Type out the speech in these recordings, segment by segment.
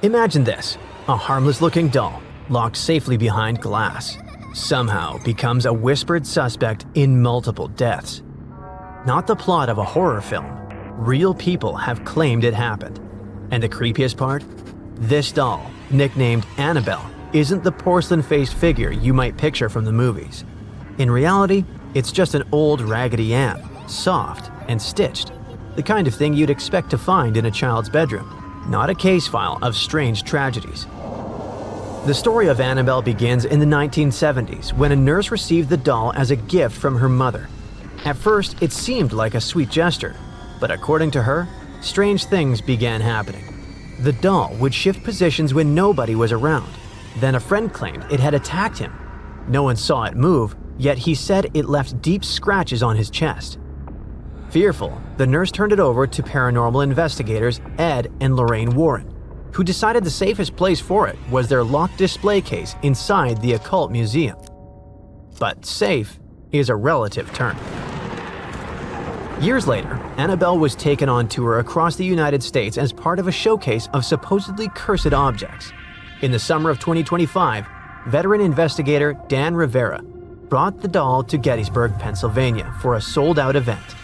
Imagine this: a harmless-looking doll, locked safely behind glass, somehow becomes a whispered suspect in multiple deaths. Not the plot of a horror film. Real people have claimed it happened. And the creepiest part? This doll, nicknamed Annabelle, isn't the porcelain-faced figure you might picture from the movies. In reality, it's just an old Raggedy Ann, soft and stitched, the kind of thing you'd expect to find in a child's bedroom, not a case file of strange tragedies. The story of Annabelle begins in the 1970s when a nurse received the doll as a gift from her mother. At first, it seemed like a sweet gesture, but according to her, strange things began happening. The doll would shift positions when nobody was around. Then a friend claimed it had attacked him. No one saw it move, yet he said it left deep scratches on his chest. Fearful, the nurse turned it over to paranormal investigators Ed and Lorraine Warren, who decided the safest place for it was their locked display case inside the occult museum. But safe is a relative term. Years later, Annabelle was taken on tour across the United States as part of a showcase of supposedly cursed objects. In the summer of 2025, veteran investigator Dan Rivera brought the doll to Gettysburg, Pennsylvania for a sold-out event.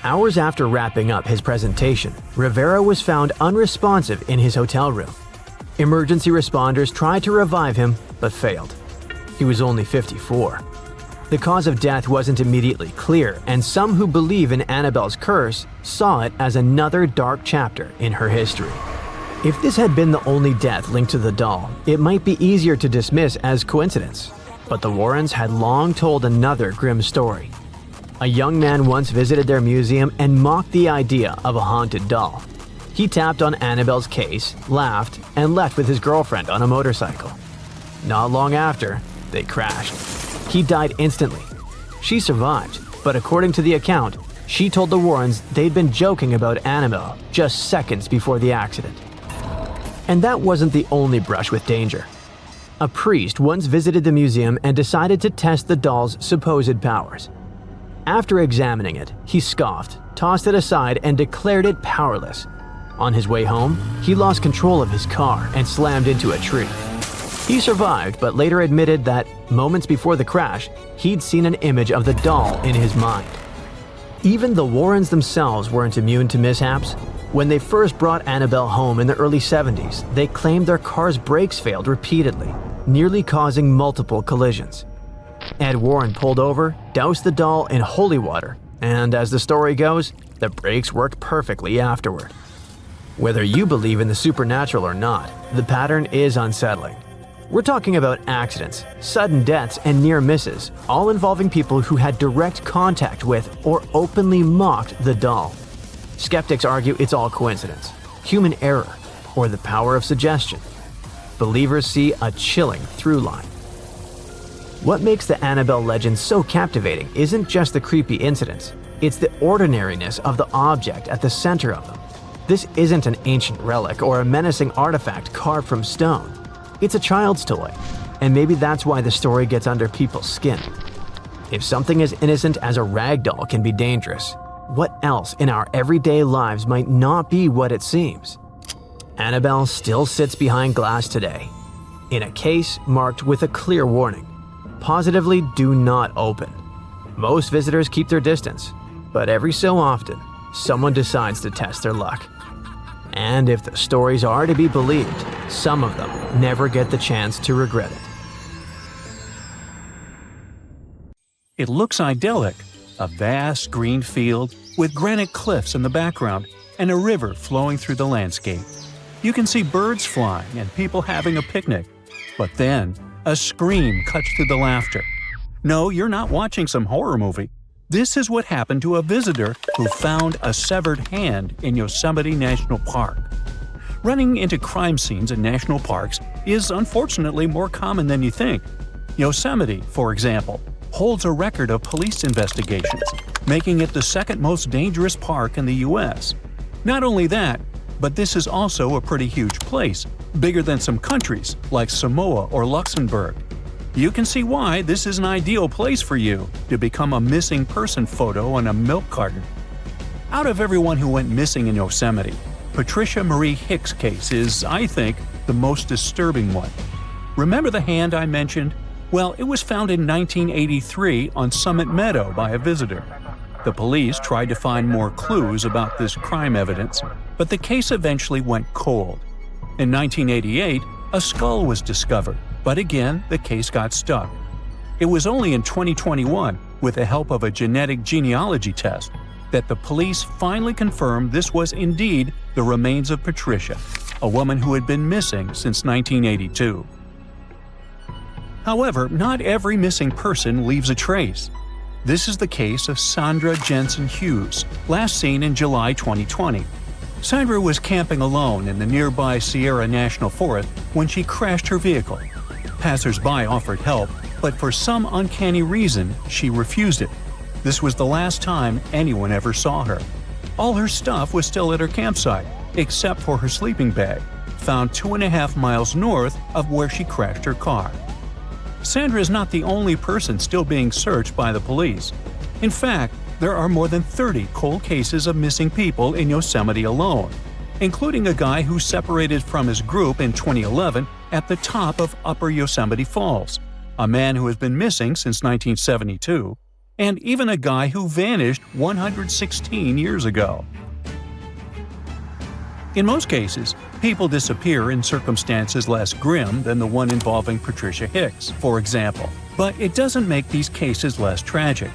Hours after wrapping up his presentation, Rivera was found unresponsive in his hotel room. Emergency responders tried to revive him, but failed. He was only 54. The cause of death wasn't immediately clear, and some who believe in Annabelle's curse saw it as another dark chapter in her history. If this had been the only death linked to the doll, it might be easier to dismiss as coincidence. But the Warrens had long told another grim story. A young man once visited their museum and mocked the idea of a haunted doll. He tapped on Annabelle's case, laughed, and left with his girlfriend on a motorcycle. Not long after, they crashed. He died instantly. She survived, but according to the account, she told the Warrens they'd been joking about Annabelle just seconds before the accident. And that wasn't the only brush with danger. A priest once visited the museum and decided to test the doll's supposed powers. After examining it, he scoffed, tossed it aside, and declared it powerless. On his way home, he lost control of his car and slammed into a tree. He survived, but later admitted that, moments before the crash, he'd seen an image of the doll in his mind. Even the Warrens themselves weren't immune to mishaps. When they first brought Annabelle home in the early 70s, they claimed their car's brakes failed repeatedly, nearly causing multiple collisions. Ed Warren pulled over, doused the doll in holy water, and as the story goes, the brakes worked perfectly afterward. Whether you believe in the supernatural or not, the pattern is unsettling. We're talking about accidents, sudden deaths, and near misses, all involving people who had direct contact with or openly mocked the doll. Skeptics argue it's all coincidence, human error, or the power of suggestion. Believers see a chilling through line. What makes the Annabelle legend so captivating isn't just the creepy incidents, it's the ordinariness of the object at the center of them. This isn't an ancient relic or a menacing artifact carved from stone. It's a child's toy, and maybe that's why the story gets under people's skin. If something as innocent as a rag doll can be dangerous, what else in our everyday lives might not be what it seems? Annabelle still sits behind glass today, in a case marked with a clear warning. Positively do not open. Most visitors keep their distance, but every so often, someone decides to test their luck. And if the stories are to be believed, some of them never get the chance to regret it. It looks idyllic, a vast green field with granite cliffs in the background and a river flowing through the landscape. You can see birds flying and people having a picnic. But then, a scream cuts through the laughter. No, you're not watching some horror movie. This is what happened to a visitor who found a severed hand in Yosemite National Park. Running into crime scenes in national parks is unfortunately more common than you think. Yosemite, for example, holds a record of police investigations, making it the second most dangerous park in the U.S. Not only that, but this is also a pretty huge place, bigger than some countries like Samoa or Luxembourg. You can see why this is an ideal place for you to become a missing person photo on a milk carton. Out of everyone who went missing in Yosemite, Patricia Marie Hicks' case is, I think, the most disturbing one. Remember the hand I mentioned? Well, it was found in 1983 on Summit Meadow by a visitor. The police tried to find more clues about this crime evidence, but the case eventually went cold. In 1988, a skull was discovered, but again, the case got stuck. It was only in 2021, with the help of a genetic genealogy test, that the police finally confirmed this was indeed the remains of Patricia, a woman who had been missing since 1982. However, not every missing person leaves a trace. This is the case of Sandra Jensen Hughes, last seen in July 2020. Sandra was camping alone in the nearby Sierra National Forest when she crashed her vehicle. Passers-by offered help, but for some uncanny reason, she refused it. This was the last time anyone ever saw her. All her stuff was still at her campsite, except for her sleeping bag, found 2.5 miles north of where she crashed her car. Sandra is not the only person still being searched by the police. In fact, there are more than 30 cold cases of missing people in Yosemite alone, including a guy who separated from his group in 2011 at the top of Upper Yosemite Falls, a man who has been missing since 1972, and even a guy who vanished 116 years ago. In most cases, people disappear in circumstances less grim than the one involving Patricia Hicks, for example, but it doesn't make these cases less tragic.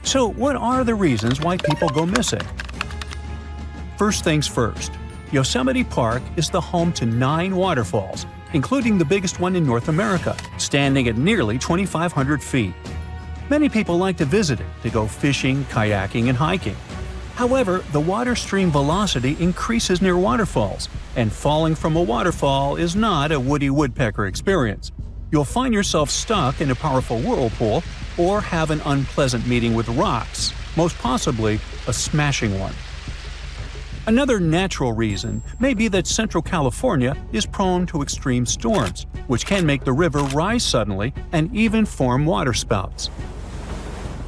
So what are the reasons why people go missing? First things first, Yosemite Park is the home to 9 waterfalls, including the biggest one in North America, standing at nearly 2,500 feet. Many people like to visit it to go fishing, kayaking, and hiking. However, the water stream velocity increases near waterfalls, and falling from a waterfall is not a Woody Woodpecker experience. You'll find yourself stuck in a powerful whirlpool or have an unpleasant meeting with rocks, most possibly a smashing one. Another natural reason may be that Central California is prone to extreme storms, which can make the river rise suddenly and even form waterspouts.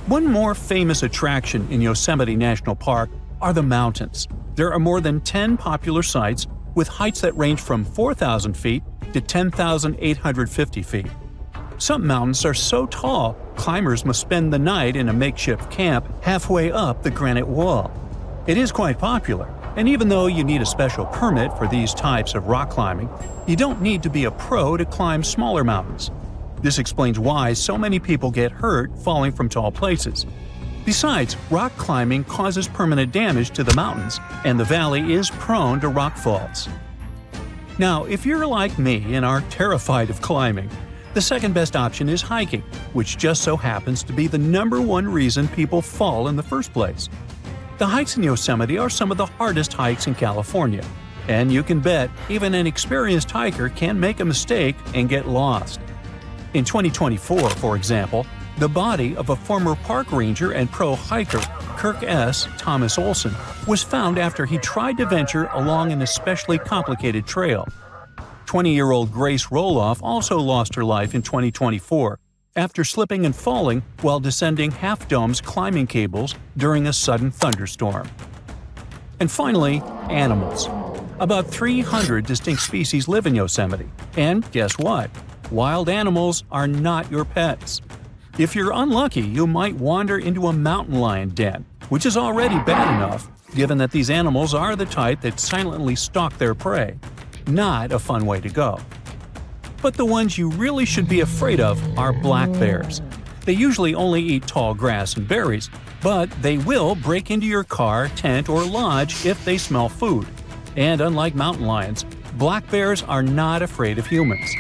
One more famous attraction in Yosemite National Park are the mountains. There are more than 10 popular sites with heights that range from 4,000 feet to 10,850 feet. Some mountains are so tall, climbers must spend the night in a makeshift camp halfway up the granite wall. It is quite popular, and even though you need a special permit for these types of rock climbing, you don't need to be a pro to climb smaller mountains. This explains why so many people get hurt falling from tall places. Besides, rock climbing causes permanent damage to the mountains, and the valley is prone to rock falls. Now, if you're like me and are terrified of climbing, the second best option is hiking, which just so happens to be the #1 reason people fall in the first place. The hikes in Yosemite are some of the hardest hikes in California, and you can bet even an experienced hiker can make a mistake and get lost. In 2024, for example, the body of a former park ranger and pro hiker, Kirk S. Thomas Olson, was found after he tried to venture along an especially complicated trail. 20-year-old Grace Roloff also lost her life in 2024 after slipping and falling while descending Half Dome's climbing cables during a sudden thunderstorm. And finally, animals. About 300 distinct species live in Yosemite, and guess what? Wild animals are not your pets. If you're unlucky, you might wander into a mountain lion den, which is already bad enough, given that these animals are the type that silently stalk their prey. Not a fun way to go. But the ones you really should be afraid of are black bears. They usually only eat tall grass and berries, but they will break into your car, tent, or lodge if they smell food. And unlike mountain lions, black bears are not afraid of humans.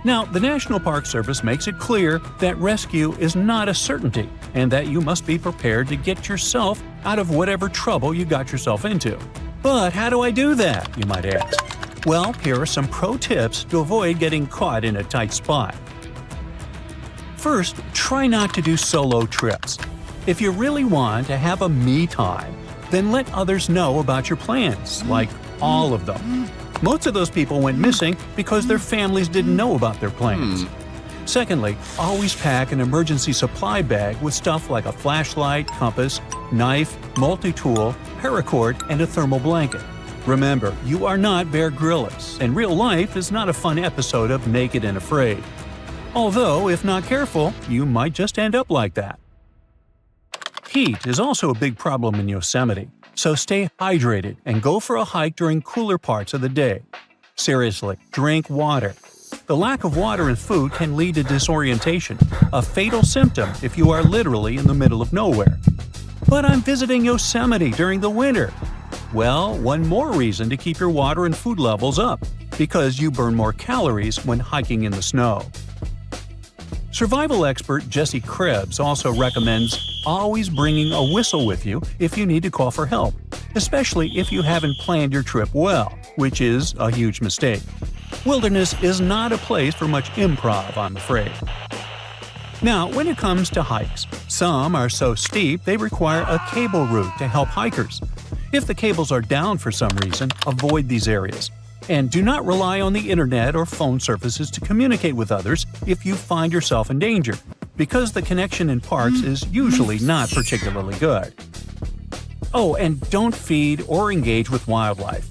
Now, the National Park Service makes it clear that rescue is not a certainty and that you must be prepared to get yourself out of whatever trouble you got yourself into. But how do I do that, you might ask? Well, here are some pro tips to avoid getting caught in a tight spot. First, try not to do solo trips. If you really want to have a me time, then let others know about your plans, like all of them. Most of those people went missing because their families didn't know about their plans. Secondly, always pack an emergency supply bag with stuff like a flashlight, compass, knife, multi-tool, paracord, and a thermal blanket. Remember, you are not Bear Grylls, and real life is not a fun episode of Naked and Afraid. Although, if not careful, you might just end up like that. Heat is also a big problem in Yosemite, so stay hydrated and go for a hike during cooler parts of the day. Seriously, drink water. The lack of water and food can lead to disorientation, a fatal symptom if you are literally in the middle of nowhere. But I'm visiting Yosemite during the winter. Well, one more reason to keep your water and food levels up, because you burn more calories when hiking in the snow. Survival expert Jesse Krebs also recommends always bringing a whistle with you if you need to call for help, especially if you haven't planned your trip well, which is a huge mistake. Wilderness is not a place for much improv, I'm afraid. Now, when it comes to hikes, some are so steep they require a cable route to help hikers. If the cables are down for some reason, avoid these areas. And do not rely on the internet or phone services to communicate with others if you find yourself in danger, because the connection in parks is usually not particularly good. Oh, and don't feed or engage with wildlife.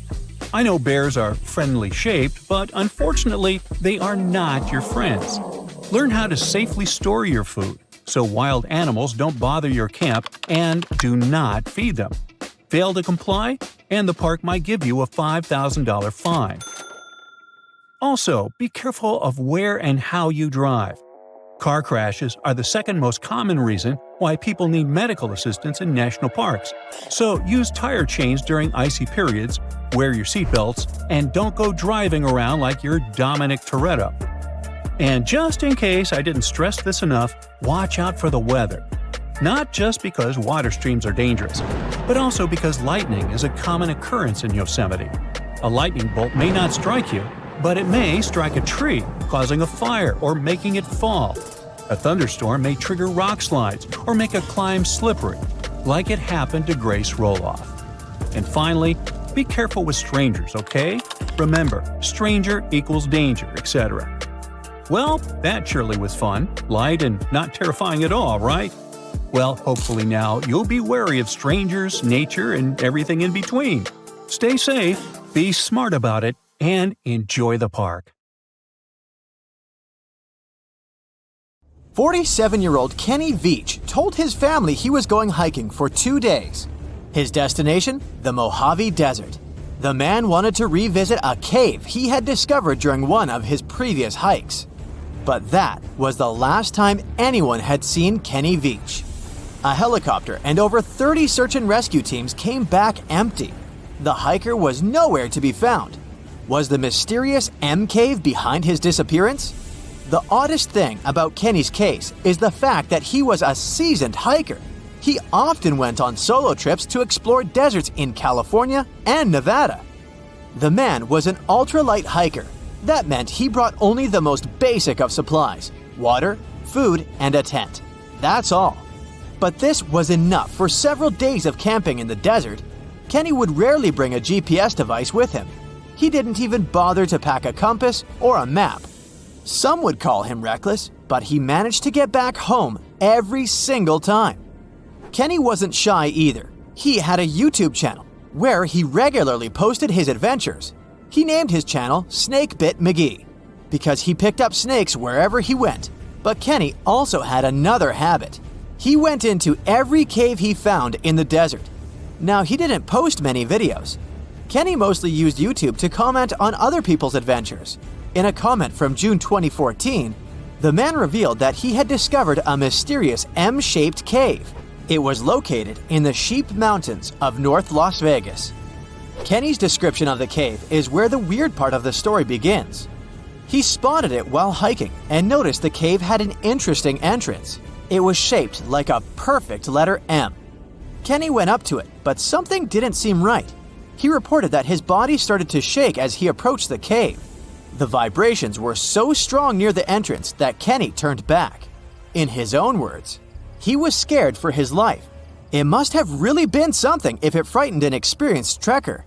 I know bears are friendly shaped, but unfortunately, they are not your friends. Learn how to safely store your food so wild animals don't bother your camp, and do not feed them. Fail to comply, and the park might give you a $5,000 fine. Also, be careful of where and how you drive. Car crashes are the second most common reason why people need medical assistance in national parks, so use tire chains during icy periods, wear your seatbelts, and don't go driving around like you're Dominic Toretto. And just in case I didn't stress this enough, watch out for the weather. Not just because water streams are dangerous, but also because lightning is a common occurrence in Yosemite. A lightning bolt may not strike you, but it may strike a tree, causing a fire or making it fall. A thunderstorm may trigger rock slides or make a climb slippery, like it happened to Grace Roloff. And finally, be careful with strangers, okay? Remember, stranger equals danger, etc. Well, that surely was fun, light, and not terrifying at all, right? Well, hopefully now you'll be wary of strangers, nature, and everything in between. Stay safe, be smart about it, and enjoy the park. 47-year-old Kenny Veach told his family he was going hiking for 2 days. His destination? The Mojave Desert. The man wanted to revisit a cave he had discovered during one of his previous hikes. But that was the last time anyone had seen Kenny Veach. A helicopter and over 30 search and rescue teams came back empty. The hiker was nowhere to be found. Was the mysterious M Cave behind his disappearance? The oddest thing about Kenny's case is the fact that he was a seasoned hiker. He often went on solo trips to explore deserts in California and Nevada. The man was an ultralight hiker. That meant he brought only the most basic of supplies: water, food, and a tent. That's all. But this was enough for several days of camping in the desert. Kenny would rarely bring a GPS device with him. He didn't even bother to pack a compass or a map. Some would call him reckless, but he managed to get back home every single time. Kenny wasn't shy either. He had a YouTube channel where he regularly posted his adventures. He named his channel Snake Bit McGee because he picked up snakes wherever he went. But Kenny also had another habit. He went into every cave he found in the desert. Now, he didn't post many videos. Kenny mostly used YouTube to comment on other people's adventures. In a comment from June 2014, the man revealed that he had discovered a mysterious M-shaped cave. It was located in the Sheep Mountains of North Las Vegas. Kenny's description of the cave is where the weird part of the story begins. He spotted it while hiking and noticed the cave had an interesting entrance. It was shaped like a perfect letter M. Kenny went up to it, but something didn't seem right. He reported that his body started to shake as he approached the cave. The vibrations were so strong near the entrance that Kenny turned back. In his own words, he was scared for his life. It must have really been something if it frightened an experienced trekker.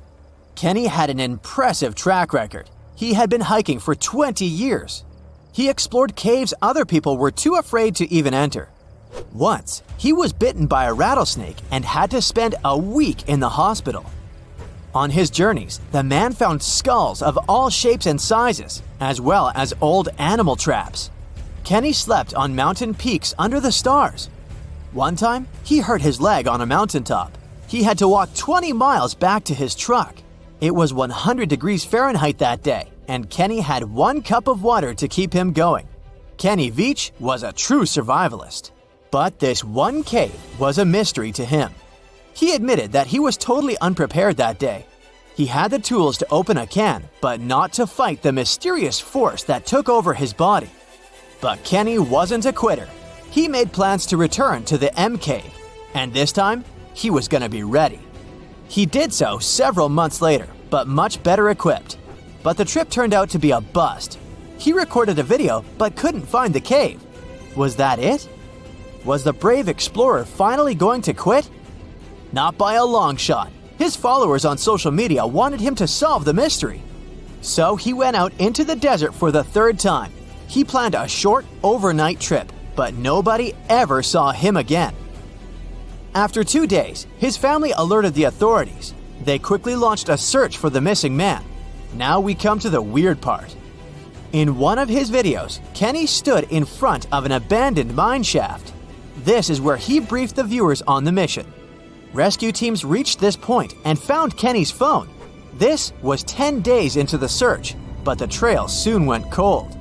Kenny had an impressive track record. He had been hiking for 20 years. He explored caves other people were too afraid to even enter. Once, he was bitten by a rattlesnake and had to spend a week in the hospital. On his journeys, the man found skulls of all shapes and sizes, as well as old animal traps. Kenny slept on mountain peaks under the stars. One time, he hurt his leg on a mountaintop. He had to walk 20 miles back to his truck. It was 100 degrees Fahrenheit that day, and Kenny had 1 cup of water to keep him going. Kenny Veach was a true survivalist. But this one cave was a mystery to him. He admitted that he was totally unprepared that day. He had the tools to open a can, but not to fight the mysterious force that took over his body. But Kenny wasn't a quitter. He made plans to return to the M Cave, and this time, he was going to be ready. He did so several months later, but much better equipped. But the trip turned out to be a bust. He recorded a video, but couldn't find the cave. Was that it? Was the brave explorer finally going to quit? Not by a long shot. His followers on social media wanted him to solve the mystery. So he went out into the desert for the 3rd time. He planned a short, overnight trip, but nobody ever saw him again. After 2 days, his family alerted the authorities. They quickly launched a search for the missing man. Now we come to the weird part. In one of his videos, Kenny stood in front of an abandoned mine shaft. This is where he briefed the viewers on the mission. Rescue teams reached this point and found Kenny's phone. This was 10 days into the search, but the trail soon went cold.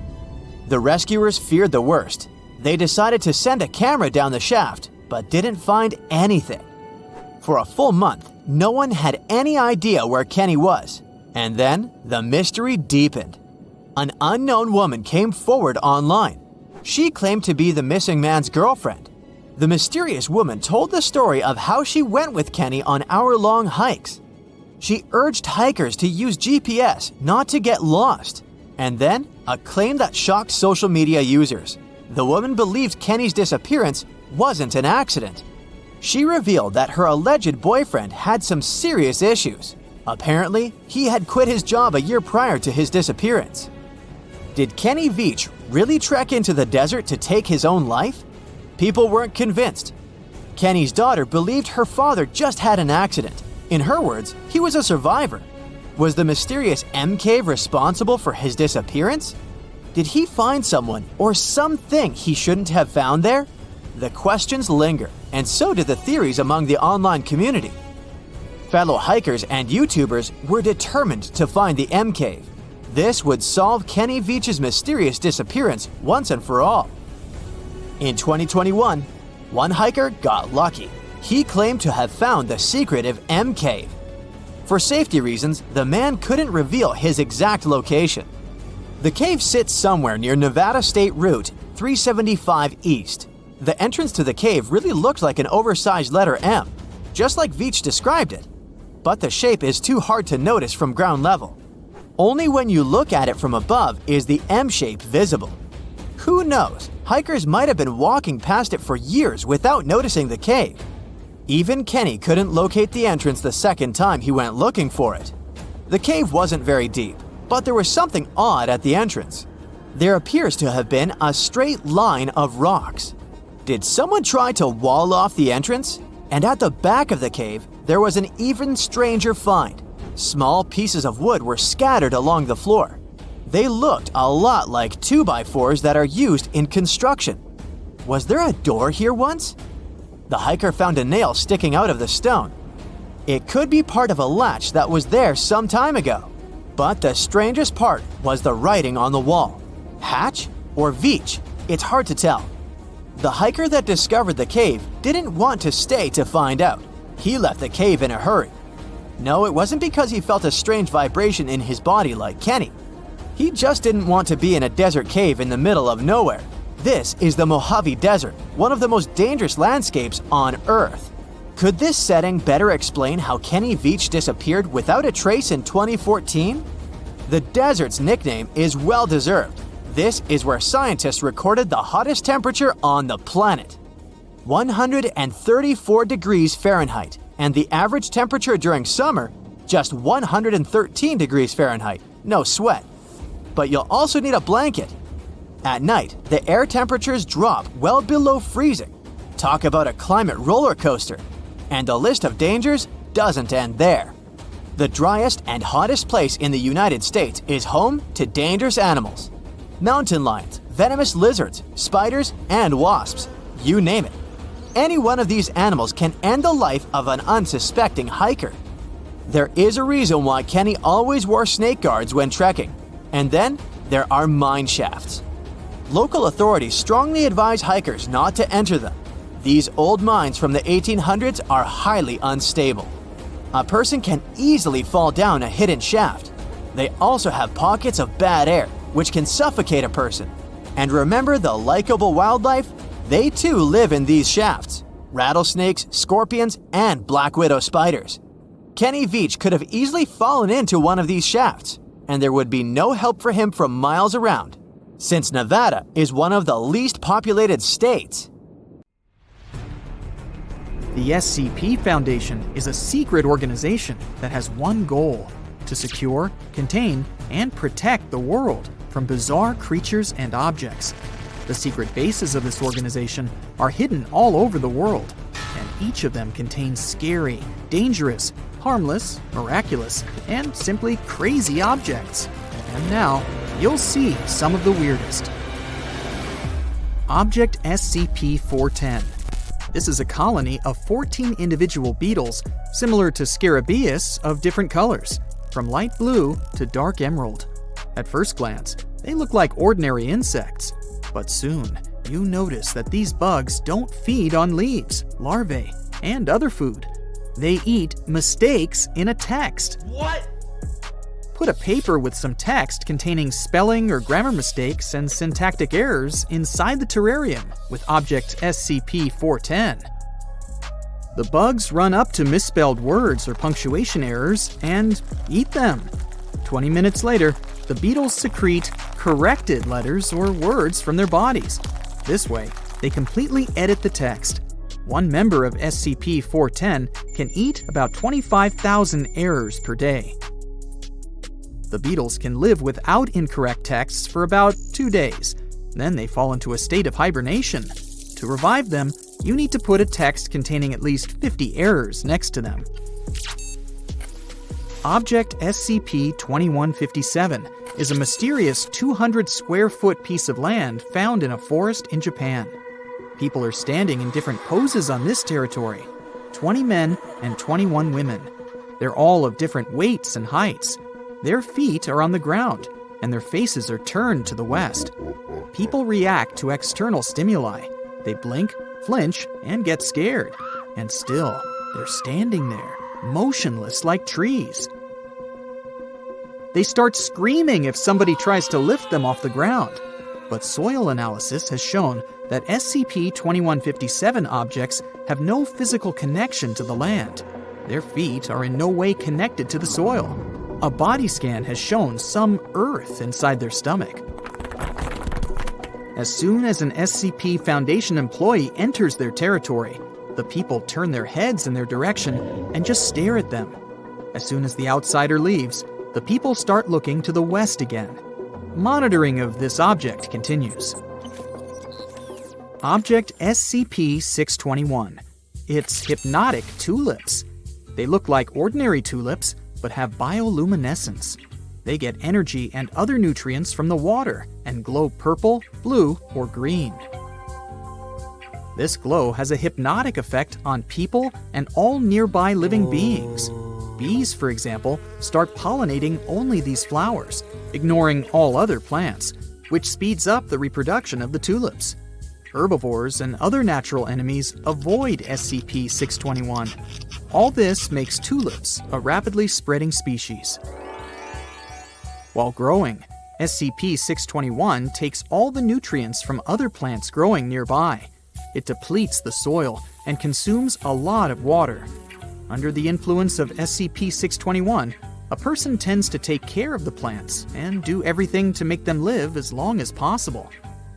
The rescuers feared the worst. They decided to send a camera down the shaft, but didn't find anything. For a full month, no one had any idea where Kenny was. And then, the mystery deepened. An unknown woman came forward online. She claimed to be the missing man's girlfriend. The mysterious woman told the story of how she went with Kenny on hour-long hikes. She urged hikers to use GPS not to get lost. And then, a claim that shocked social media users. The woman believed Kenny's disappearance wasn't an accident. She revealed that her alleged boyfriend had some serious issues. Apparently, he had quit his job a year prior to his disappearance. Did Kenny Veach really trek into the desert to take his own life? People weren't convinced. Kenny's daughter believed her father just had an accident. In her words, he was a survivor. Was the mysterious M Cave responsible for his disappearance? Did he find someone or something he shouldn't have found there? The questions linger, and so did the theories among the online community. Fellow hikers and YouTubers were determined to find the M Cave. This would solve Kenny Veach's mysterious disappearance once and for all. In 2021, one hiker got lucky. He claimed to have found the secretive M Cave. For safety reasons, the man couldn't reveal his exact location. The cave sits somewhere near Nevada State Route 375 East. The entrance to the cave really looked like an oversized letter M, just like Veach described it. But the shape is too hard to notice from ground level. Only when you look at it from above is the M shape visible. Who knows, hikers might have been walking past it for years without noticing the cave. Even Kenny couldn't locate the entrance the second time he went looking for it. The cave wasn't very deep, but there was something odd at the entrance. There appears to have been a straight line of rocks. Did someone try to wall off the entrance? And at the back of the cave, there was an even stranger find. Small pieces of wood were scattered along the floor. They looked a lot like 2x4s that are used in construction. Was there a door here once? The hiker found a nail sticking out of the stone. It could be part of a latch that was there some time ago. But the strangest part was the writing on the wall. Hatch or Veach? It's hard to tell. The hiker that discovered the cave didn't want to stay to find out. He left the cave in a hurry. No, it wasn't because he felt a strange vibration in his body like Kenny. He just didn't want to be in a desert cave in the middle of nowhere. This is the Mojave Desert, one of the most dangerous landscapes on Earth. Could this setting better explain how Kenny Veach disappeared without a trace in 2014? The desert's nickname is well-deserved. This is where scientists recorded the hottest temperature on the planet. 134 degrees Fahrenheit, and the average temperature during summer, just 113 degrees Fahrenheit, no sweat. But you'll also need a blanket. At night, the air temperatures drop well below freezing. Talk about a climate roller coaster. And the list of dangers doesn't end there. The driest and hottest place in the United States is home to dangerous animals. Mountain lions, venomous lizards, spiders, and wasps. You name it. Any one of these animals can end the life of an unsuspecting hiker. There is a reason why Kenny always wore snake guards when trekking. And then there are mine shafts. Local authorities strongly advise hikers not to enter them. These old mines from the 1800s are highly unstable. A person can easily fall down a hidden shaft. They also have pockets of bad air, which can suffocate a person. And remember the likable wildlife? They too live in these shafts. Rattlesnakes, scorpions, and black widow spiders. Kenny Veach could have easily fallen into one of these shafts, and there would be no help for him from miles around, since Nevada is one of the least populated states. The SCP Foundation is a secret organization that has one goal: to secure, contain, and protect the world from bizarre creatures and objects. The secret bases of this organization are hidden all over the world, and each of them contains scary, dangerous, harmless, miraculous, and simply crazy objects. And now, you'll see some of the weirdest. Object SCP-410. This is a colony of 14 individual beetles, similar to Scarabaeus of different colors, from light blue to dark emerald. At first glance, they look like ordinary insects, but soon you notice that these bugs don't feed on leaves, larvae, and other food. They eat mistakes in a text. What? Put a paper with some text containing spelling or grammar mistakes and syntactic errors inside the terrarium with object SCP-410. The bugs run up to misspelled words or punctuation errors and eat them. 20 minutes later, the beetles secrete corrected letters or words from their bodies. This way, they completely edit the text. One member of SCP-410 can eat about 25,000 errors per day. The beetles can live without incorrect texts for about 2 days. Then they fall into a state of hibernation. To revive them, you need to put a text containing at least 50 errors next to them. Object SCP-2157 is a mysterious 200 square foot piece of land found in a forest in Japan. People are standing in different poses on this territory. 20 men and 21 women. They're all of different weights and heights. Their feet are on the ground, and their faces are turned to the west. People react to external stimuli. They blink, flinch, and get scared. And still, they're standing there, motionless like trees. They start screaming if somebody tries to lift them off the ground. But soil analysis has shown that SCP-2157 objects have no physical connection to the land. Their feet are in no way connected to the soil. A body scan has shown some earth inside their stomach. As soon as an SCP Foundation employee enters their territory, the people turn their heads in their direction and just stare at them. As soon as the outsider leaves, the people start looking to the west again. Monitoring of this object continues. Object SCP-621. It's hypnotic tulips. They look like ordinary tulips, but have bioluminescence. They get energy and other nutrients from the water and glow purple, blue, or green. This glow has a hypnotic effect on people and all nearby living beings. Bees, for example, start pollinating only these flowers, ignoring all other plants, which speeds up the reproduction of the tulips. Herbivores and other natural enemies avoid SCP-621. All this makes tulips a rapidly spreading species. While growing, SCP-621 takes all the nutrients from other plants growing nearby. It depletes the soil and consumes a lot of water. Under the influence of SCP-621, a person tends to take care of the plants and do everything to make them live as long as possible.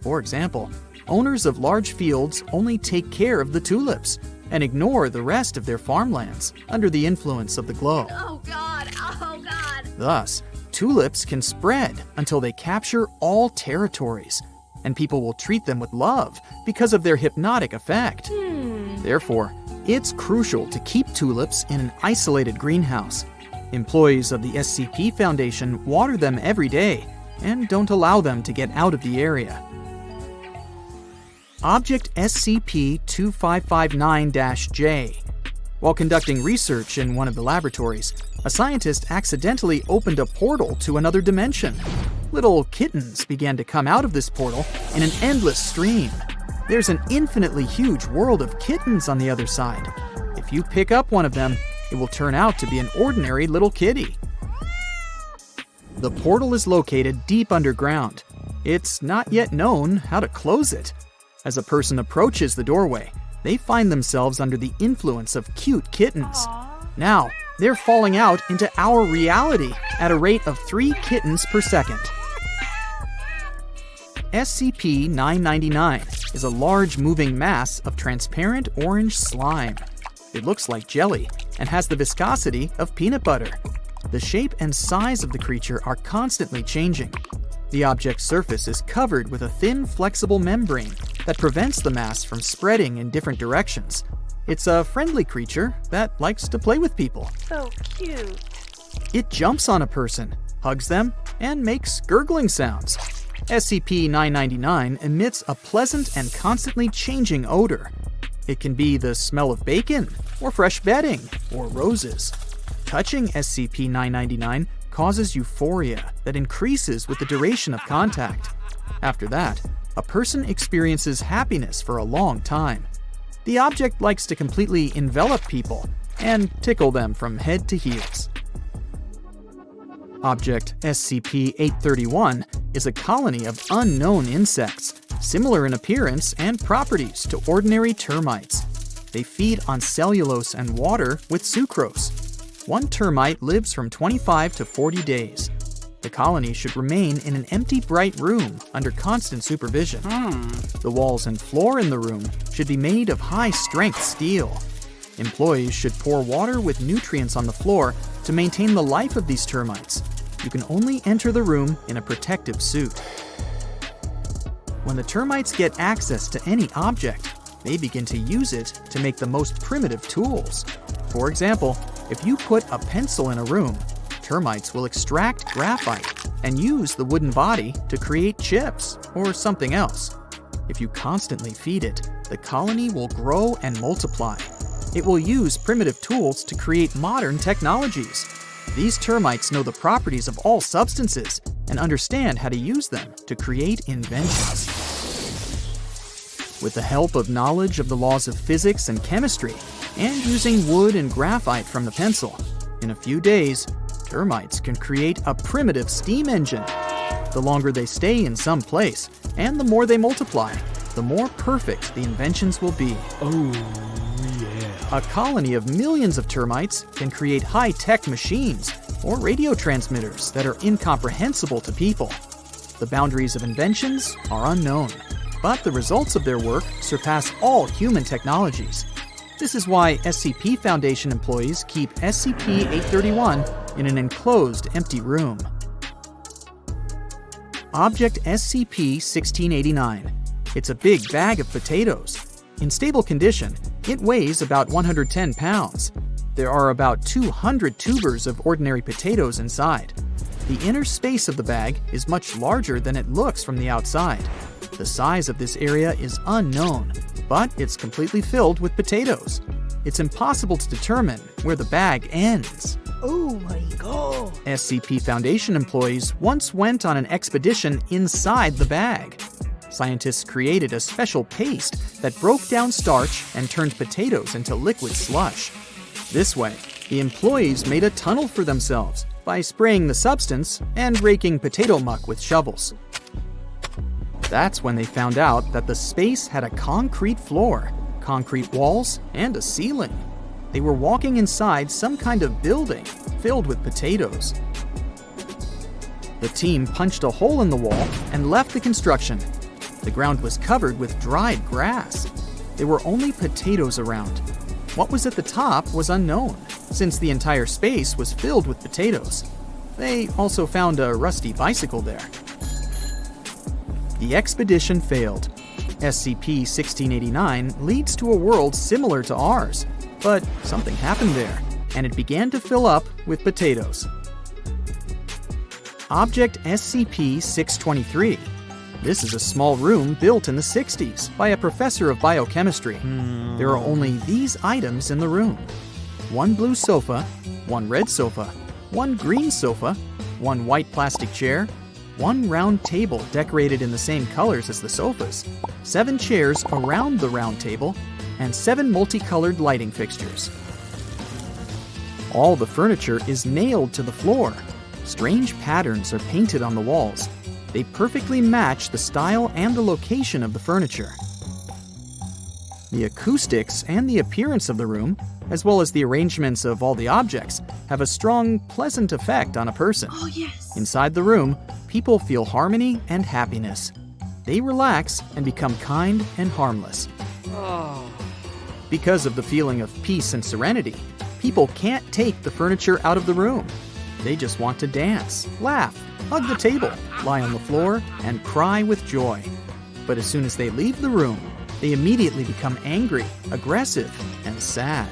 For example, owners of large fields only take care of the tulips and ignore the rest of their farmlands under the influence of the glow. Oh God, oh God. Thus, tulips can spread until they capture all territories. and people will treat them with love because of their hypnotic effect. Therefore, it's crucial to keep tulips in an isolated greenhouse. Employees of the SCP Foundation water them every day and don't allow them to get out of the area. Object SCP-2559-J. While conducting research in one of the laboratories, a scientist accidentally opened a portal to another dimension. Little kittens began to come out of this portal in an endless stream. There's an infinitely huge world of kittens on the other side. If you pick up one of them, it will turn out to be an ordinary little kitty. The portal is located deep underground. It's not yet known how to close it. As a person approaches the doorway, they find themselves under the influence of cute kittens. Now, they're falling out into our reality at a rate of 3 kittens per second. SCP-999 is a large moving mass of transparent orange slime. It looks like jelly and has the viscosity of peanut butter. The shape and size of the creature are constantly changing. The object's surface is covered with a thin, flexible membrane that prevents the mass from spreading in different directions. It's a friendly creature that likes to play with people. So cute. It jumps on a person, hugs them, and makes gurgling sounds. SCP-999 emits a pleasant and constantly changing odor. It can be the smell of bacon, or fresh bedding, or roses. Touching SCP-999 causes euphoria that increases with the duration of contact. After that, a person experiences happiness for a long time. The object likes to completely envelop people and tickle them from head to heels. Object SCP-831 is a colony of unknown insects, similar in appearance and properties to ordinary termites. They feed on cellulose and water with sucrose. One termite lives from 25 to 40 days. The colony should remain in an empty, bright room under constant supervision. The walls and floor in the room should be made of high-strength steel. Employees should pour water with nutrients on the floor to maintain the life of these termites. You can only enter the room in a protective suit. When the termites get access to any object, they begin to use it to make the most primitive tools. For example, if you put a pencil in a room, termites will extract graphite and use the wooden body to create chips or something else. If you constantly feed it, the colony will grow and multiply. It will use primitive tools to create modern technologies. These termites know the properties of all substances and understand how to use them to create inventions. With the help of knowledge of the laws of physics and chemistry, and using wood and graphite from the pencil, in a few days, termites can create a primitive steam engine. The longer they stay in some place, and the more they multiply, the more perfect the inventions will be. Oh, yeah. A colony of millions of termites can create high-tech machines or radio transmitters that are incomprehensible to people. The boundaries of inventions are unknown, but the results of their work surpass all human technologies. This is why SCP Foundation employees keep SCP-831 in an enclosed, empty room. Object SCP-1689. It's a big bag of potatoes. In stable condition, it weighs about 110 pounds. There are about 200 tubers of ordinary potatoes inside. The inner space of the bag is much larger than it looks from the outside. The size of this area is unknown, but it's completely filled with potatoes. It's impossible to determine where the bag ends. Oh my god. SCP Foundation employees once went on an expedition inside the bag. Scientists created a special paste that broke down starch and turned potatoes into liquid slush. This way, the employees made a tunnel for themselves by spraying the substance and raking potato muck with shovels. That's when they found out that the space had a concrete floor, concrete walls, and a ceiling. They were walking inside some kind of building filled with potatoes. The team punched a hole in the wall and left the construction. The ground was covered with dried grass. There were only potatoes around. What was at the top was unknown, since the entire space was filled with potatoes. They also found a rusty bicycle there. The expedition failed. SCP-1689 leads to a world similar to ours, but something happened there, and it began to fill up with potatoes. Object SCP-623. This is a small room built in the 60s by a professor of biochemistry. There are only these items in the room: one blue sofa, one red sofa, one green sofa, one white plastic chair, one round table decorated in the same colors as the sofas, 7 chairs around the round table, and 7 multicolored lighting fixtures. All the furniture is nailed to the floor. Strange patterns are painted on the walls. They perfectly match the style and the location of the furniture. The acoustics and the appearance of the room, as well as the arrangements of all the objects, have a strong, pleasant effect on a person. Oh, yes. Inside the room, people feel harmony and happiness. They relax and become kind and harmless. Because of the feeling of peace and serenity, people can't take the furniture out of the room. They just want to dance, laugh, hug the table, lie on the floor, and cry with joy. But as soon as they leave the room, they immediately become angry, aggressive, and sad.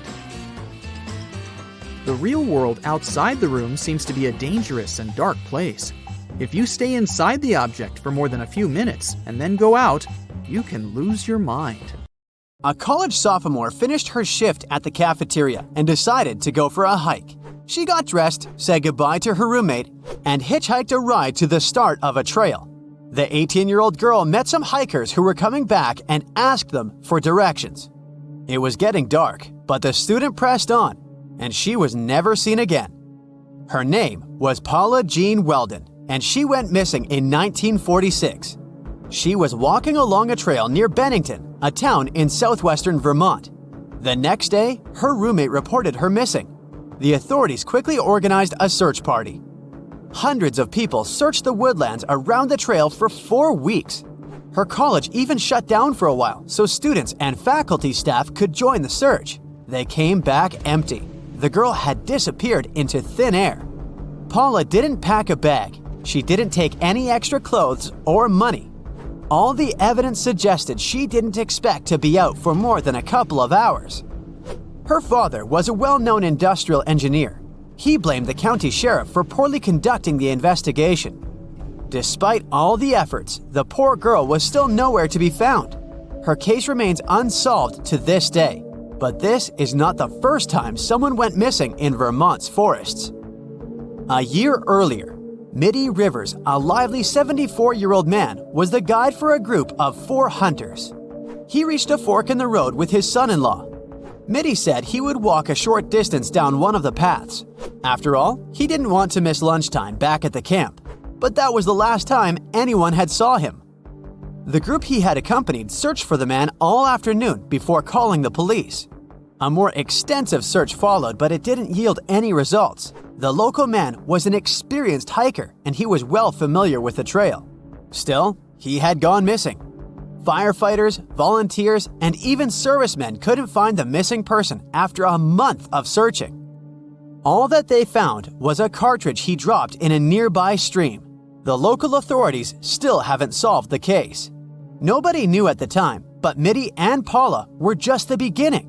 The real world outside the room seems to be a dangerous and dark place. If you stay inside the object for more than a few minutes and then go out, you can lose your mind. A college sophomore finished her shift at the cafeteria and decided to go for a hike. She got dressed, said goodbye to her roommate, and hitchhiked a ride to the start of a trail. The 18-year-old girl met some hikers who were coming back and asked them for directions. It was getting dark, but the student pressed on, and she was never seen again. Her name was Paula Jean Weldon, and she went missing in 1946. She was walking along a trail near Bennington, a town in southwestern Vermont. The next day, her roommate reported her missing. The authorities quickly organized a search party. Hundreds of people searched the woodlands around the trail for 4 weeks. Her college even shut down for a while so students and faculty staff could join the search. They came back empty. The girl had disappeared into thin air. Paula didn't pack a bag. She didn't take any extra clothes or money. All the evidence suggested she didn't expect to be out for more than a couple of hours. Her father was a well-known industrial engineer. He blamed the county sheriff for poorly conducting the investigation. Despite all the efforts, the poor girl was still nowhere to be found. Her case remains unsolved to this day. But this is not the first time someone went missing in Vermont's forests. A year earlier, Mitty Rivers, a lively 74-year-old man, was the guide for a group of 4 hunters. He reached a fork in the road with his son-in-law. Mitty said he would walk a short distance down one of the paths. After all, he didn't want to miss lunchtime back at the camp. But that was the last time anyone had saw him. The group he had accompanied searched for the man all afternoon before calling the police. A more extensive search followed, but it didn't yield any results. The local man was an experienced hiker, and he was well familiar with the trail. Still, he had gone missing. Firefighters, volunteers, and even servicemen couldn't find the missing person after a month of searching. All that they found was a cartridge he dropped in a nearby stream. The local authorities still haven't solved the case. Nobody knew at the time, but Mitty and Paula were just the beginning.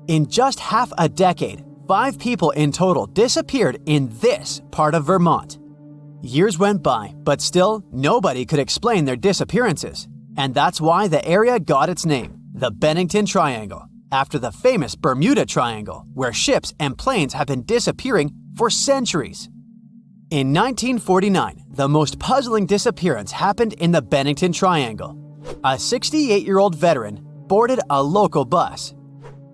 In just half a decade, 5 people in total disappeared in this part of Vermont. Years went by, but still nobody could explain their disappearances. And that's why the area got its name, the Bennington Triangle, after the famous Bermuda Triangle, where ships and planes have been disappearing for centuries. In 1949, the most puzzling disappearance happened in the Bennington Triangle. A 68-year-old veteran boarded a local bus.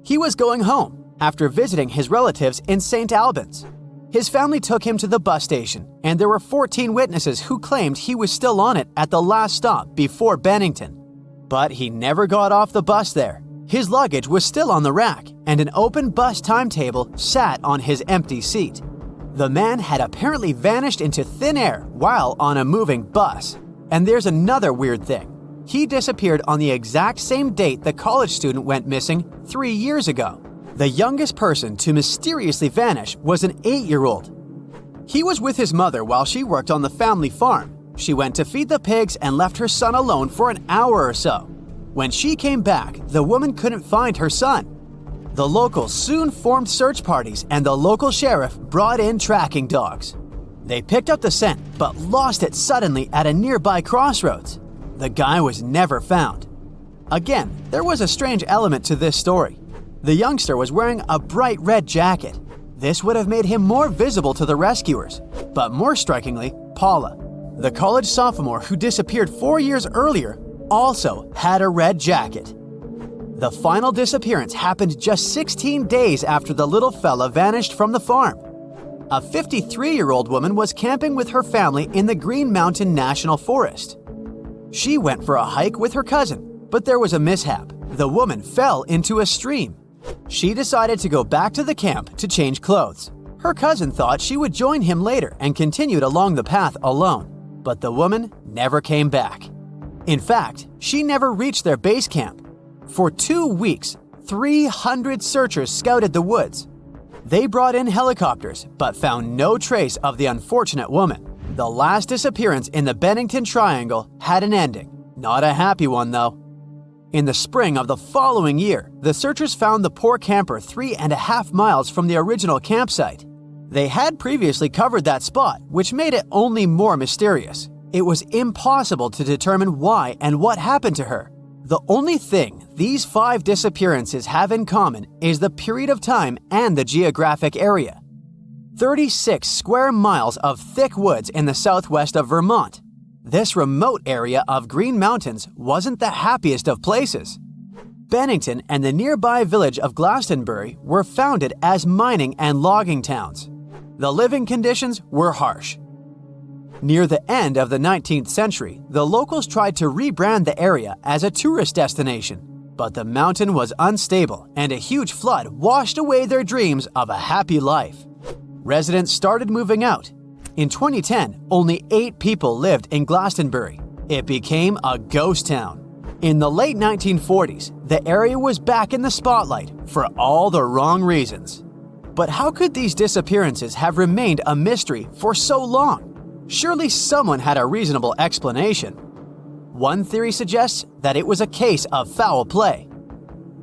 He was going home after visiting his relatives in St. Albans. His family took him to the bus station, and there were 14 witnesses who claimed he was still on it at the last stop before Bennington. But he never got off the bus there. His luggage was still on the rack, and an open bus timetable sat on his empty seat. The man had apparently vanished into thin air while on a moving bus. And there's another weird thing. He disappeared on the exact same date the college student went missing 3 years ago. The youngest person to mysteriously vanish was an 8-year-old. He was with his mother while she worked on the family farm, She went to feed the pigs and left her son alone for an hour or so. When she came back, the woman couldn't find her son. The locals soon formed search parties and the local sheriff brought in tracking dogs. They picked up the scent but lost it suddenly at a nearby crossroads. The guy was never found. Again, there was a strange element to this story. The youngster was wearing a bright red jacket. This would have made him more visible to the rescuers. But more strikingly, Paula, the college sophomore who disappeared 4 years earlier, also had a red jacket. The final disappearance happened just 16 days after the little fella vanished from the farm. A 53-year-old woman was camping with her family in the Green Mountain National Forest. She went for a hike with her cousin, but there was a mishap. The woman fell into a stream. She decided to go back to the camp to change clothes. Her cousin thought she would join him later and continued along the path alone, but the woman never came back. In fact, she never reached their base camp. For 2 weeks, 300 searchers scouted the woods. They brought in helicopters, but found no trace of the unfortunate woman. The last disappearance in the Bennington Triangle had an ending. Not a happy one, though. In the spring of the following year, the searchers found the poor camper 3.5 miles from the original campsite. They had previously covered that spot, which made it only more mysterious. It was impossible to determine why and what happened to her. The only thing these 5 disappearances have in common is the period of time and the geographic area. 36 square miles of thick woods in the southwest of Vermont. This remote area of Green Mountains wasn't the happiest of places. Bennington and the nearby village of Glastonbury were founded as mining and logging towns. The living conditions were harsh. Near the end of the 19th century, the locals tried to rebrand the area as a tourist destination, but the mountain was unstable and a huge flood washed away their dreams of a happy life. Residents started moving out. In 2010, only 8 people lived in Glastonbury. It became a ghost town. In the late 1940s, the area was back in the spotlight for all the wrong reasons. But how could these disappearances have remained a mystery for so long? Surely someone had a reasonable explanation. One theory suggests that it was a case of foul play.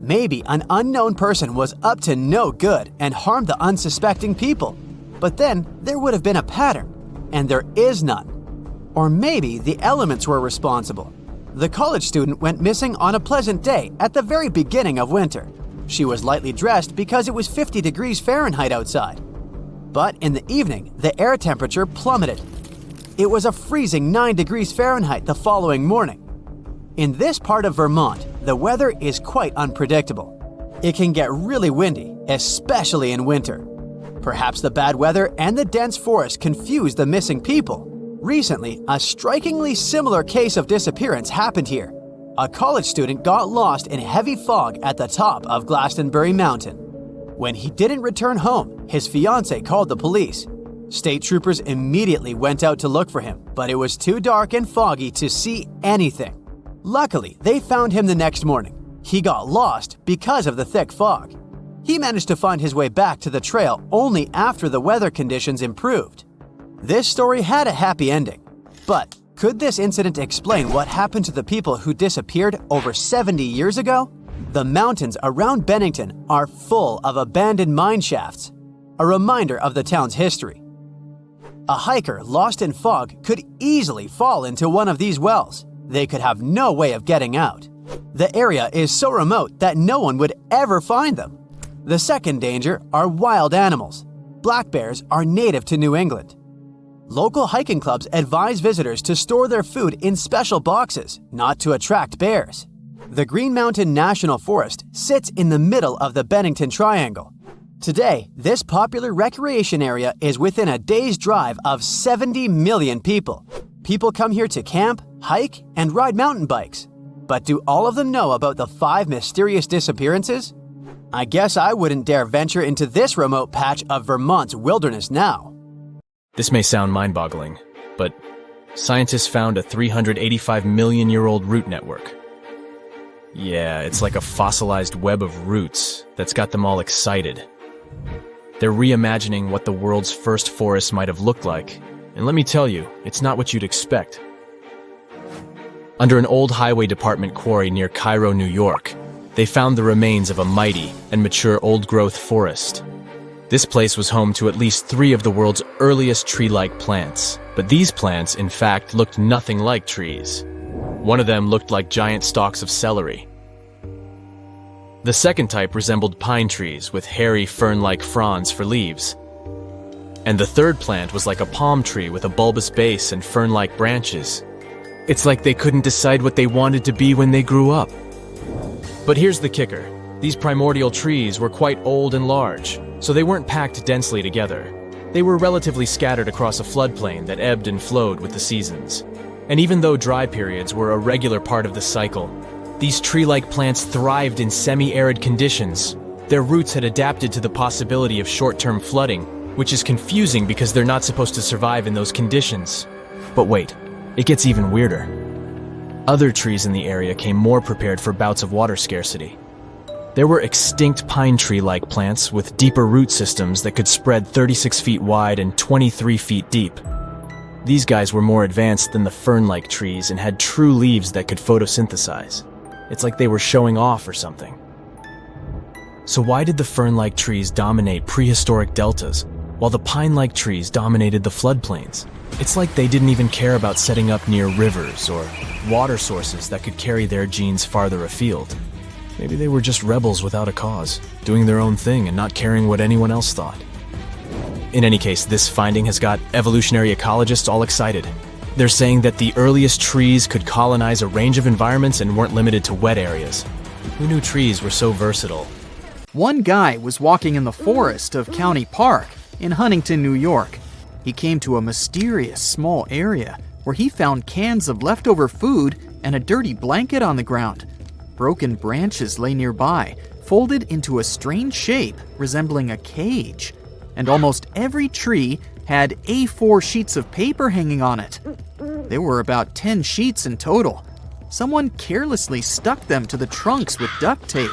Maybe an unknown person was up to no good and harmed the unsuspecting people. But then there would have been a pattern, and there is none. Or maybe the elements were responsible. The college student went missing on a pleasant day at the very beginning of winter. She was lightly dressed because it was 50 degrees Fahrenheit outside. But in the evening, the air temperature plummeted. It was a freezing 9 degrees Fahrenheit the following morning. In this part of Vermont, the weather is quite unpredictable. It can get really windy, especially in winter. Perhaps the bad weather and the dense forest confused the missing people. Recently, a strikingly similar case of disappearance happened here. A college student got lost in heavy fog at the top of Glastonbury Mountain. When he didn't return home, his fiancée called the police. State troopers immediately went out to look for him, but it was too dark and foggy to see anything. Luckily, they found him the next morning. He got lost because of the thick fog. He managed to find his way back to the trail only after the weather conditions improved. This story had a happy ending. But could this incident explain what happened to the people who disappeared over 70 years ago? The mountains around Bennington are full of abandoned mine shafts, a reminder of the town's history. A hiker lost in fog could easily fall into one of these wells. They could have no way of getting out. The area is so remote that no one would ever find them. The second danger are wild animals. Black bears are native to New England. Local hiking clubs advise visitors to store their food in special boxes, not to attract bears. The Green Mountain National Forest sits in the middle of the Bennington Triangle. Today, this popular recreation area is within a day's drive of 70 million people. People come here to camp, hike, and ride mountain bikes. But do all of them know about the 5 mysterious disappearances? I guess I wouldn't dare venture into this remote patch of Vermont's wilderness now. This may sound mind-boggling, but scientists found a 385 million-year-old root network. Yeah, it's like a fossilized web of roots that's got them all excited. They're reimagining what the world's first forest might have looked like, And let me tell you, it's not what you'd expect. Under an old highway department quarry near Cairo, New York, they found the remains of a mighty and mature old-growth forest. This place was home to at least 3 of the world's earliest tree-like plants, but these plants, in fact, looked nothing like trees. One of them looked like giant stalks of celery. The second type resembled pine trees with hairy fern-like fronds for leaves. And the third plant was like a palm tree with a bulbous base and fern-like branches. It's like they couldn't decide what they wanted to be when they grew up. But here's the kicker. These primordial trees were quite old and large, so they weren't packed densely together. They were relatively scattered across a floodplain that ebbed and flowed with the seasons. And even though dry periods were a regular part of the cycle, these tree-like plants thrived in semi-arid conditions. Their roots had adapted to the possibility of short-term flooding, which is confusing because they're not supposed to survive in those conditions. But wait, it gets even weirder. Other trees in the area came more prepared for bouts of water scarcity. There were extinct pine tree-like plants with deeper root systems that could spread 36 feet wide and 23 feet deep. These guys were more advanced than the fern-like trees and had true leaves that could photosynthesize. It's like they were showing off or something. So why did the fern-like trees dominate prehistoric deltas, while the pine-like trees dominated the floodplains? It's like they didn't even care about setting up near rivers or water sources that could carry their genes farther afield. Maybe they were just rebels without a cause, doing their own thing and not caring what anyone else thought. In any case, this finding has got evolutionary ecologists all excited. They're saying that the earliest trees could colonize a range of environments and weren't limited to wet areas. Who knew trees were so versatile? One guy was walking in the forest of County Park in Huntington, New York. He came to a mysterious small area where he found cans of leftover food and a dirty blanket on the ground. Broken branches lay nearby, folded into a strange shape resembling a cage. And almost every tree had A4 sheets of paper hanging on it. There were about 10 sheets in total. Someone carelessly stuck them to the trunks with duct tape.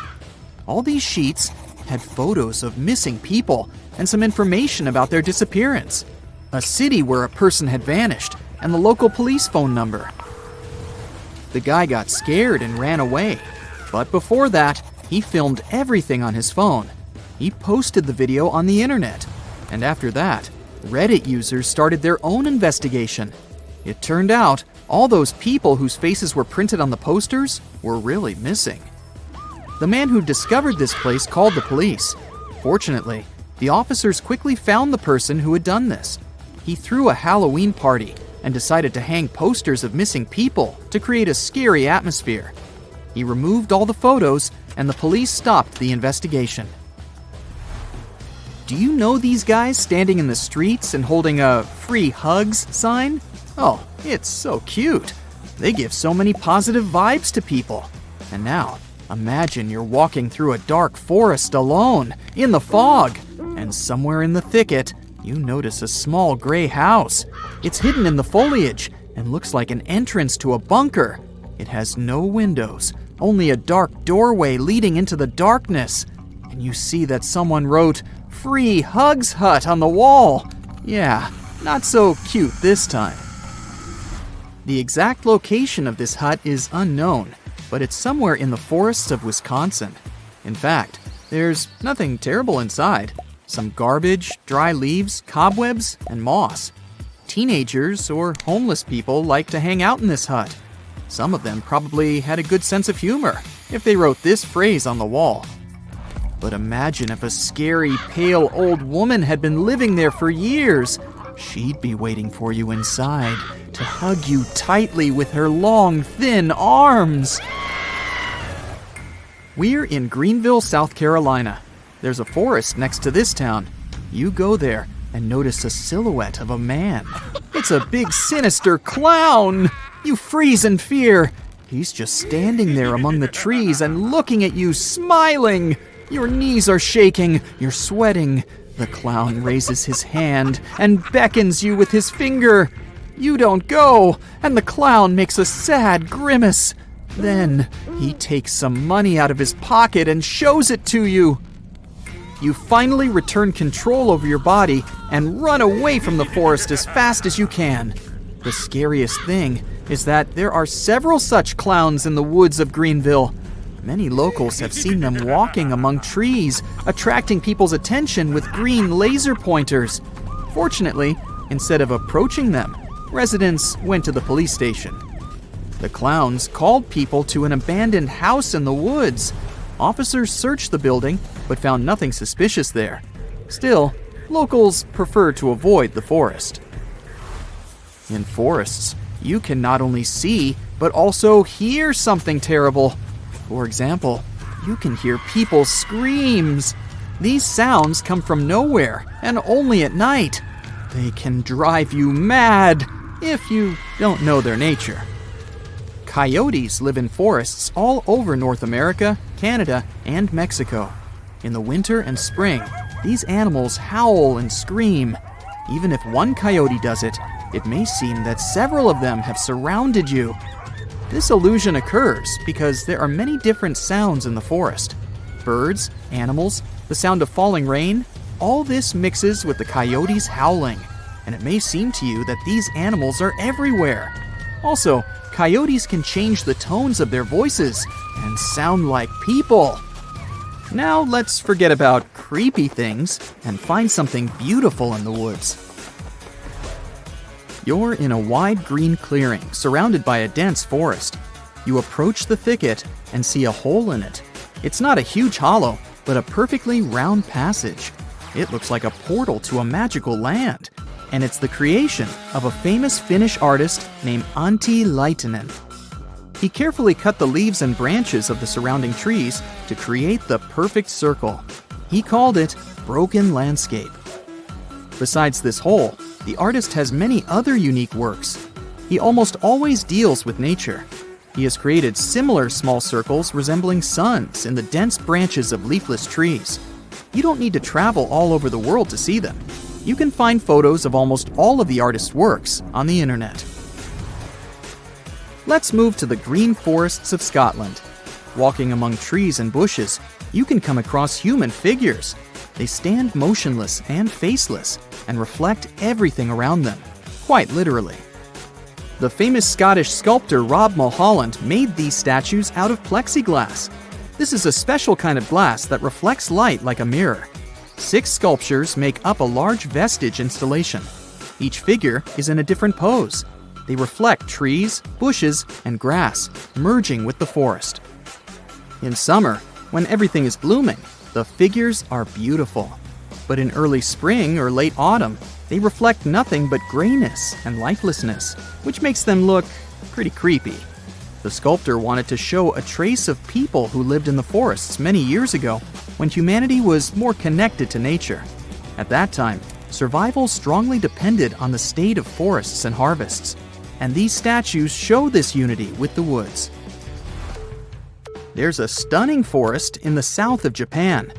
All these sheets had photos of missing people and some information about their disappearance. A city where a person had vanished, and the local police phone number. The guy got scared and ran away. But before that, he filmed everything on his phone. He posted the video on the internet. And after that, Reddit users started their own investigation. It turned out all those people whose faces were printed on the posters were really missing. The man who discovered this place called the police. Fortunately, the officers quickly found the person who had done this. He threw a Halloween party and decided to hang posters of missing people to create a scary atmosphere. He removed all the photos and the police stopped the investigation. Do you know these guys standing in the streets and holding a free hugs sign? Oh, it's so cute. They give so many positive vibes to people. And now, imagine you're walking through a dark forest alone, in the fog, and somewhere in the thicket, you notice a small gray house. It's hidden in the foliage and looks like an entrance to a bunker. It has no windows, only a dark doorway leading into the darkness. And you see that someone wrote, "Free Hugs Hut" on the wall. Yeah, not so cute this time. The exact location of this hut is unknown, but it's somewhere in the forests of Wisconsin. In fact, there's nothing terrible inside. Some garbage, dry leaves, cobwebs, and moss. Teenagers or homeless people like to hang out in this hut. Some of them probably had a good sense of humor if they wrote this phrase on the wall. But imagine if a scary, pale old woman had been living there for years. She'd be waiting for you inside to hug you tightly with her long, thin arms. We're in Greenville, South Carolina. There's a forest next to this town. You go there and notice a silhouette of a man. It's a big, sinister clown. You freeze in fear. He's just standing there among the trees and looking at you, smiling. Your knees are shaking. You're sweating. The clown raises his hand and beckons you with his finger. You don't go, and the clown makes a sad grimace. Then he takes some money out of his pocket and shows it to you. you finally return control over your body and run away from the forest as fast as you can. The scariest thing is that there are several such clowns in the woods of Greenville. Many locals have seen them walking among trees, attracting people's attention with green laser pointers. Fortunately, instead of approaching them, residents went to the police station. The clowns called people to an abandoned house in the woods. Officers searched the building, but found nothing suspicious there. Still, locals prefer to avoid the forest. In forests, you can not only see, but also hear something terrible. For example, you can hear people's screams. These sounds come from nowhere and only at night. They can drive you mad if you don't know their nature. Coyotes live in forests all over North America, Canada, and Mexico. In the winter and spring, these animals howl and scream. Even if one coyote does it, it may seem that several of them have surrounded you. This illusion occurs because there are many different sounds in the forest. Birds, animals, the sound of falling rain, all this mixes with the coyotes howling, and it may seem to you that these animals are everywhere. Also, coyotes can change the tones of their voices and sound like people. Now let's forget about creepy things and find something beautiful in the woods. You're in a wide green clearing surrounded by a dense forest. You approach the thicket and see a hole in it. It's not a huge hollow, but a perfectly round passage. It looks like a portal to a magical land, and it's the creation of a famous Finnish artist named Antti Laitinen. He carefully cut the leaves and branches of the surrounding trees to create the perfect circle. He called it Broken Landscape. Besides this hole, the artist has many other unique works. He almost always deals with nature. He has created similar small circles resembling suns in the dense branches of leafless trees. You don't need to travel all over the world to see them. You can find photos of almost all of the artist's works on the internet. Let's move to the green forests of Scotland. Walking among trees and bushes, you can come across human figures. They stand motionless and faceless and reflect everything around them, quite literally. The famous Scottish sculptor Rob Mulholland made these statues out of plexiglass. This is a special kind of glass that reflects light like a mirror. 6 sculptures make up a large vestige installation. Each figure is in a different pose. They reflect trees, bushes, and grass, merging with the forest. In summer, when everything is blooming, the figures are beautiful. But in early spring or late autumn, they reflect nothing but grayness and lifelessness, which makes them look pretty creepy. The sculptor wanted to show a trace of people who lived in the forests many years ago, when humanity was more connected to nature. At that time, survival strongly depended on the state of forests and harvests, and these statues show this unity with the woods. There's a stunning forest in the south of Japan.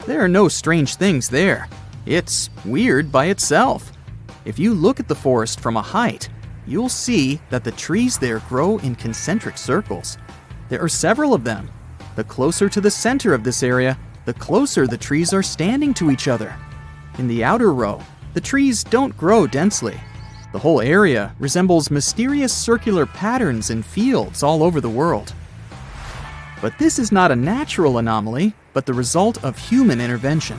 There are no strange things there. It's weird by itself. If you look at the forest from a height, you'll see that the trees there grow in concentric circles. There are several of them. The closer to the center of this area, the closer the trees are standing to each other. In the outer row, the trees don't grow densely. The whole area resembles mysterious circular patterns in fields all over the world. But this is not a natural anomaly, but the result of human intervention.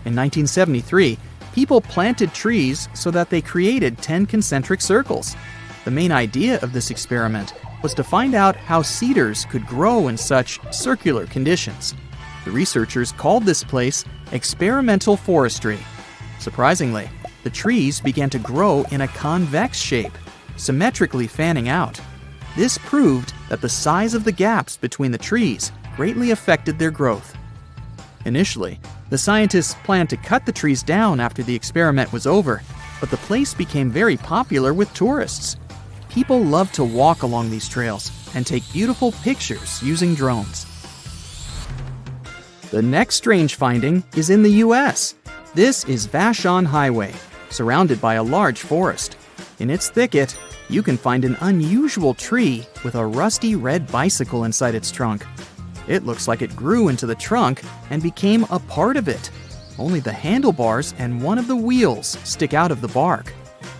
In 1973, people planted trees so that they created 10 concentric circles. The main idea of this experiment was to find out how cedars could grow in such circular conditions. The researchers called this place experimental forestry. Surprisingly, the trees began to grow in a convex shape, symmetrically fanning out. This proved that the size of the gaps between the trees greatly affected their growth. Initially, the scientists planned to cut the trees down after the experiment was over, but the place became very popular with tourists. People love to walk along these trails and take beautiful pictures using drones. The next strange finding is in the US. This is Vashon Highway, surrounded by a large forest. In its thicket, you can find an unusual tree with a rusty red bicycle inside its trunk. It looks like it grew into the trunk and became a part of it. Only the handlebars and one of the wheels stick out of the bark.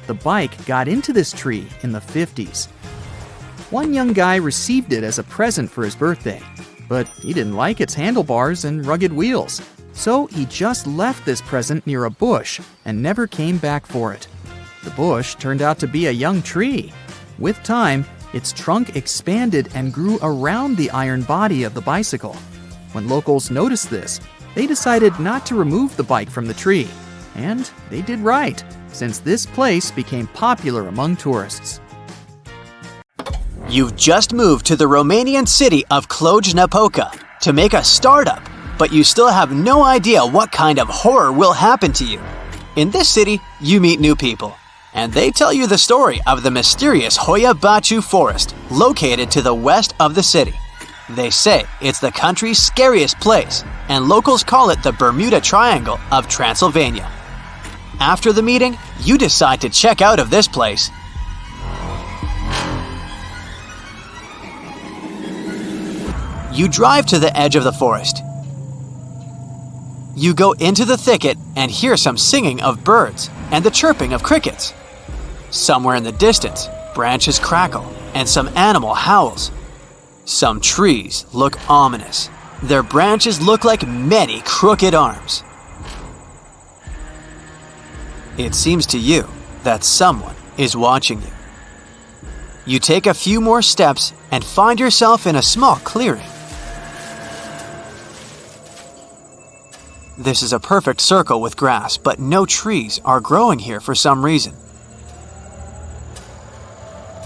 The bike got into this tree in the 50s. One young guy received it as a present for his birthday, but he didn't like its handlebars and rugged wheels. So he just left this present near a bush and never came back for it. The bush turned out to be a young tree. With time, its trunk expanded and grew around the iron body of the bicycle. When locals noticed this, they decided not to remove the bike from the tree. And they did right, since this place became popular among tourists. You've just moved to the Romanian city of Cluj-Napoca to make a startup, but you still have no idea what kind of horror will happen to you. In this city, you meet new people, and they tell you the story of the mysterious Hoya Bachu Forest located to the west of the city. They say it's the country's scariest place, and locals call it the Bermuda Triangle of Transylvania. After the meeting, you decide to check out of this place. You drive to the edge of the forest. You go into the thicket and hear some singing of birds and the chirping of crickets. Somewhere in the distance, branches crackle and some animal howls. Some trees look ominous. Their branches look like many crooked arms. It seems to you that someone is watching you. You take a few more steps and find yourself in a small clearing. This is a perfect circle with grass, but no trees are growing here for some reason.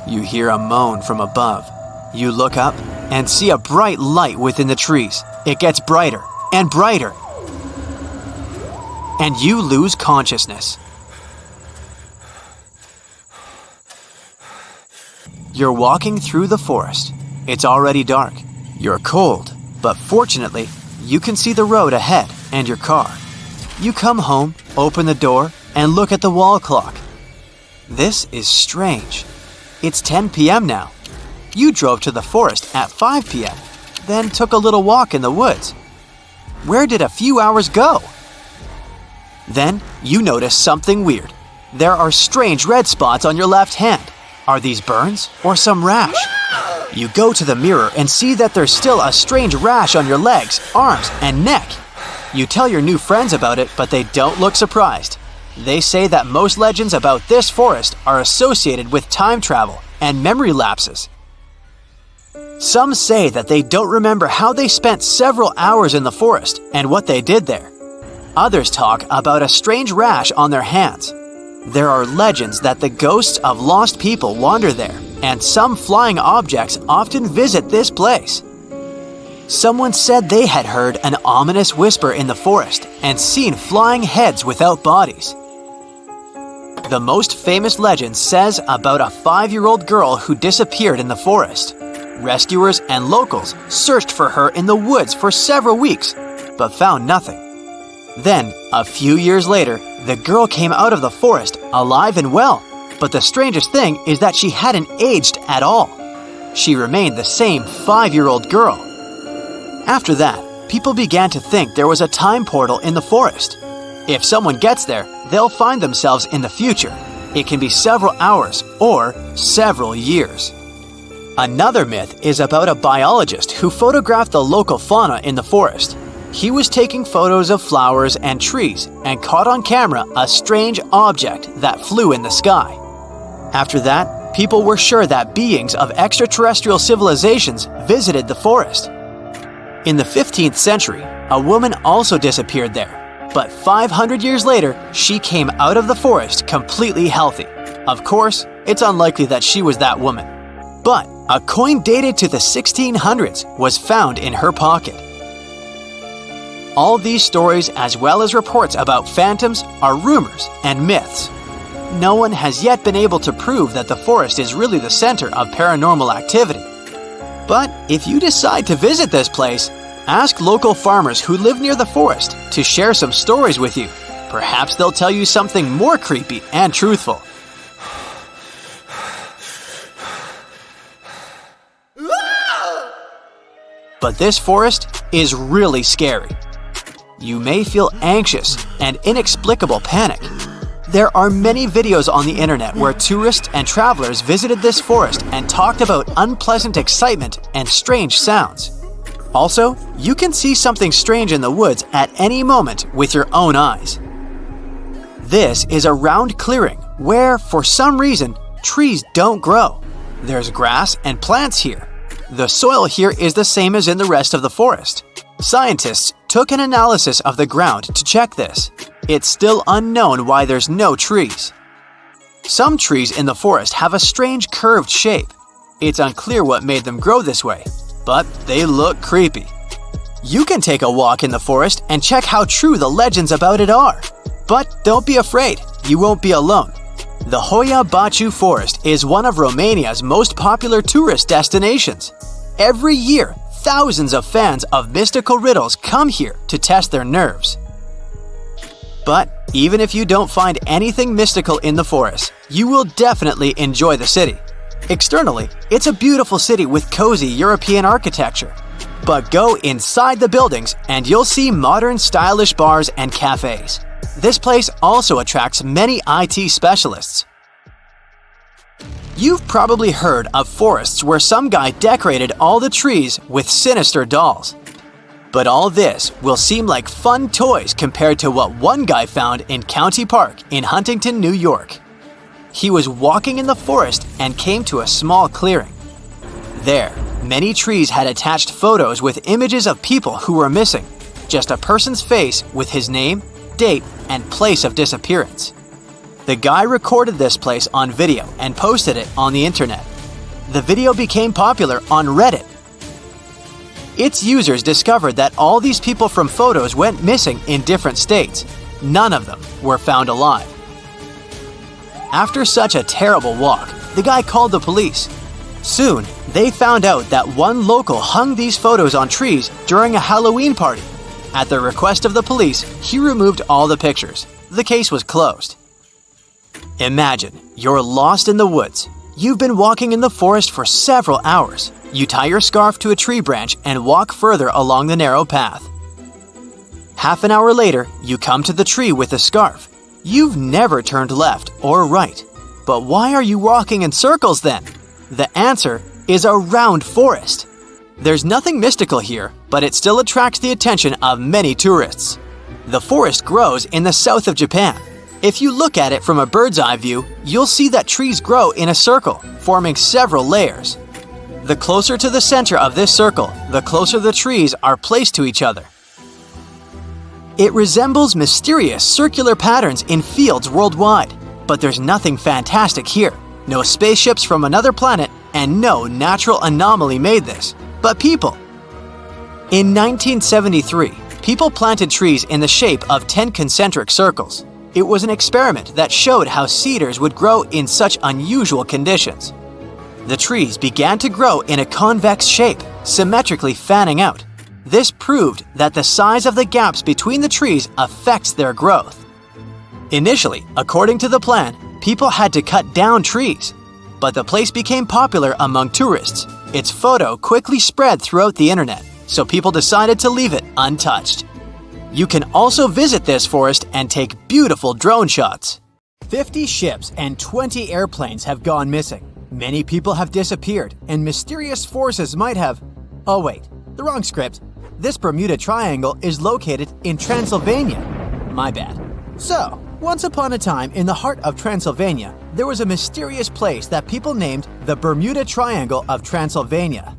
You hear a moan from above. You look up and see a bright light within the trees. It gets brighter and brighter. And you lose consciousness. You're walking through the forest. It's already dark. You're cold, but fortunately, you can see the road ahead and your car. You come home, open the door, and look at the wall clock. This is strange. It's 10 p.m. now. You drove to the forest at 5 p.m., then took a little walk in the woods. Where did a few hours go? Then you notice something weird. There are strange red spots on your left hand. Are these burns or some rash? You go to the mirror and see that there's still a strange rash on your legs, arms, and neck. You tell your new friends about it, but they don't look surprised. They say that most legends about this forest are associated with time travel and memory lapses. Some say that they don't remember how they spent several hours in the forest and what they did there. Others talk about a strange rash on their hands. There are legends that the ghosts of lost people wander there, and some flying objects often visit this place. Someone said they had heard an ominous whisper in the forest and seen flying heads without bodies. The most famous legend says about a 5-year-old girl who disappeared in the forest. Rescuers and locals searched for her in the woods for several weeks, but found nothing. Then, a few years later, the girl came out of the forest alive and well, but the strangest thing is that she hadn't aged at all. She remained the same 5-year-old girl. After that, people began to think there was a time portal in the forest. If someone gets there, they'll find themselves in the future. It can be several hours or several years. Another myth is about a biologist who photographed the local fauna in the forest. He was taking photos of flowers and trees and caught on camera a strange object that flew in the sky. After that, people were sure that beings of extraterrestrial civilizations visited the forest. In the 15th century, a woman also disappeared there, but 500 years later, she came out of the forest completely healthy. Of course, it's unlikely that she was that woman. But a coin dated to the 1600s was found in her pocket. All these stories, as well as reports about phantoms, are rumors and myths. No one has yet been able to prove that the forest is really the center of paranormal activity. But if you decide to visit this place, ask local farmers who live near the forest to share some stories with you. Perhaps they'll tell you something more creepy and truthful. But this forest is really scary. You may feel anxious and inexplicable panic. There are many videos on the internet where tourists and travelers visited this forest and talked about unpleasant excitement and strange sounds. Also, you can see something strange in the woods at any moment with your own eyes. This is a round clearing where, for some reason, trees don't grow. There's grass and plants here. The soil here is the same as in the rest of the forest. Scientists took an analysis of the ground to check this. It's still unknown why there's no trees. Some trees in the forest have a strange curved shape. It's unclear what made them grow this way, but they look creepy. You can take a walk in the forest and check how true the legends about it are. But don't be afraid, you won't be alone. The Hoya Bachu Forest is one of Romania's most popular tourist destinations. Every year, thousands of fans of mystical riddles come here to test their nerves. But even if you don't find anything mystical in the forest, you will definitely enjoy the city. Externally, it's a beautiful city with cozy European architecture. But go inside the buildings and you'll see modern stylish bars and cafes. This place also attracts many IT specialists. You've probably heard of forests where some guy decorated all the trees with sinister dolls. But all this will seem like fun toys compared to what one guy found in County Park in Huntington, New York. He was walking in the forest and came to a small clearing. There, many trees had attached photos with images of people who were missing, just a person's face with his name, date, and place of disappearance. The guy recorded this place on video and posted it on the internet. The video became popular on Reddit. Its users discovered that all these people from photos went missing in different states. None of them were found alive. After such a terrible walk, the guy called the police. Soon, they found out that one local hung these photos on trees during a Halloween party. At the request of the police, he removed all the pictures. The case was closed. Imagine you're lost in the woods. You've been walking in the forest for several hours. You tie your scarf to a tree branch and walk further along the narrow path. Half an hour later, you come to the tree with the scarf. You've never turned left or right. But why are you walking in circles then? The answer is a round forest. There's nothing mystical here, but it still attracts the attention of many tourists. The forest grows in the south of Japan. If you look at it from a bird's eye view, you'll see that trees grow in a circle, forming several layers. The closer to the center of this circle, the closer the trees are placed to each other. It resembles mysterious circular patterns in fields worldwide, but there's nothing fantastic here. No spaceships from another planet, and no natural anomaly made this, but people. In 1973, people planted trees in the shape of 10 concentric circles. It was an experiment that showed how cedars would grow in such unusual conditions. The trees began to grow in a convex shape, symmetrically fanning out. This proved that the size of the gaps between the trees affects their growth. Initially, according to the plan, people had to cut down trees. But the place became popular among tourists. Its photo quickly spread throughout the internet, so people decided to leave it untouched. You can also visit this forest and take beautiful drone shots. 50 ships and 20 airplanes have gone missing. Many people have disappeared, and mysterious forces might have... Oh wait, the wrong script. This Bermuda Triangle is located in Transylvania. My bad. So, once upon a time in the heart of Transylvania, there was a mysterious place that people named the Bermuda Triangle of Transylvania.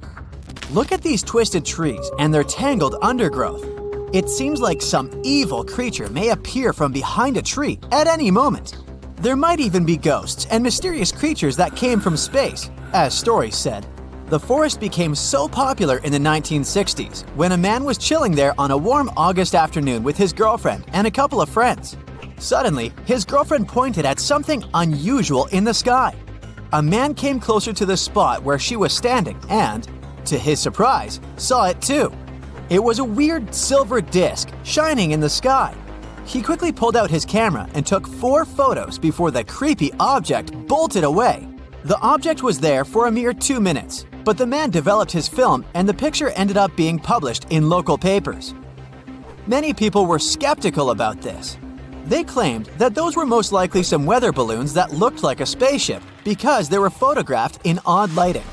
Look at these twisted trees and their tangled undergrowth. It seems like some evil creature may appear from behind a tree at any moment. There might even be ghosts and mysterious creatures that came from space, as stories said. The forest became so popular in the 1960s when a man was chilling there on a warm August afternoon with his girlfriend and a couple of friends. Suddenly, his girlfriend pointed at something unusual in the sky. A man came closer to the spot where she was standing and, to his surprise, saw it too. It was a weird silver disc shining in the sky. He quickly pulled out his camera and took 4 photos before the creepy object bolted away. The object was there for a mere 2 minutes, but the man developed his film and the picture ended up being published in local papers. Many people were skeptical about this. They claimed that those were most likely some weather balloons that looked like a spaceship because they were photographed in odd lighting.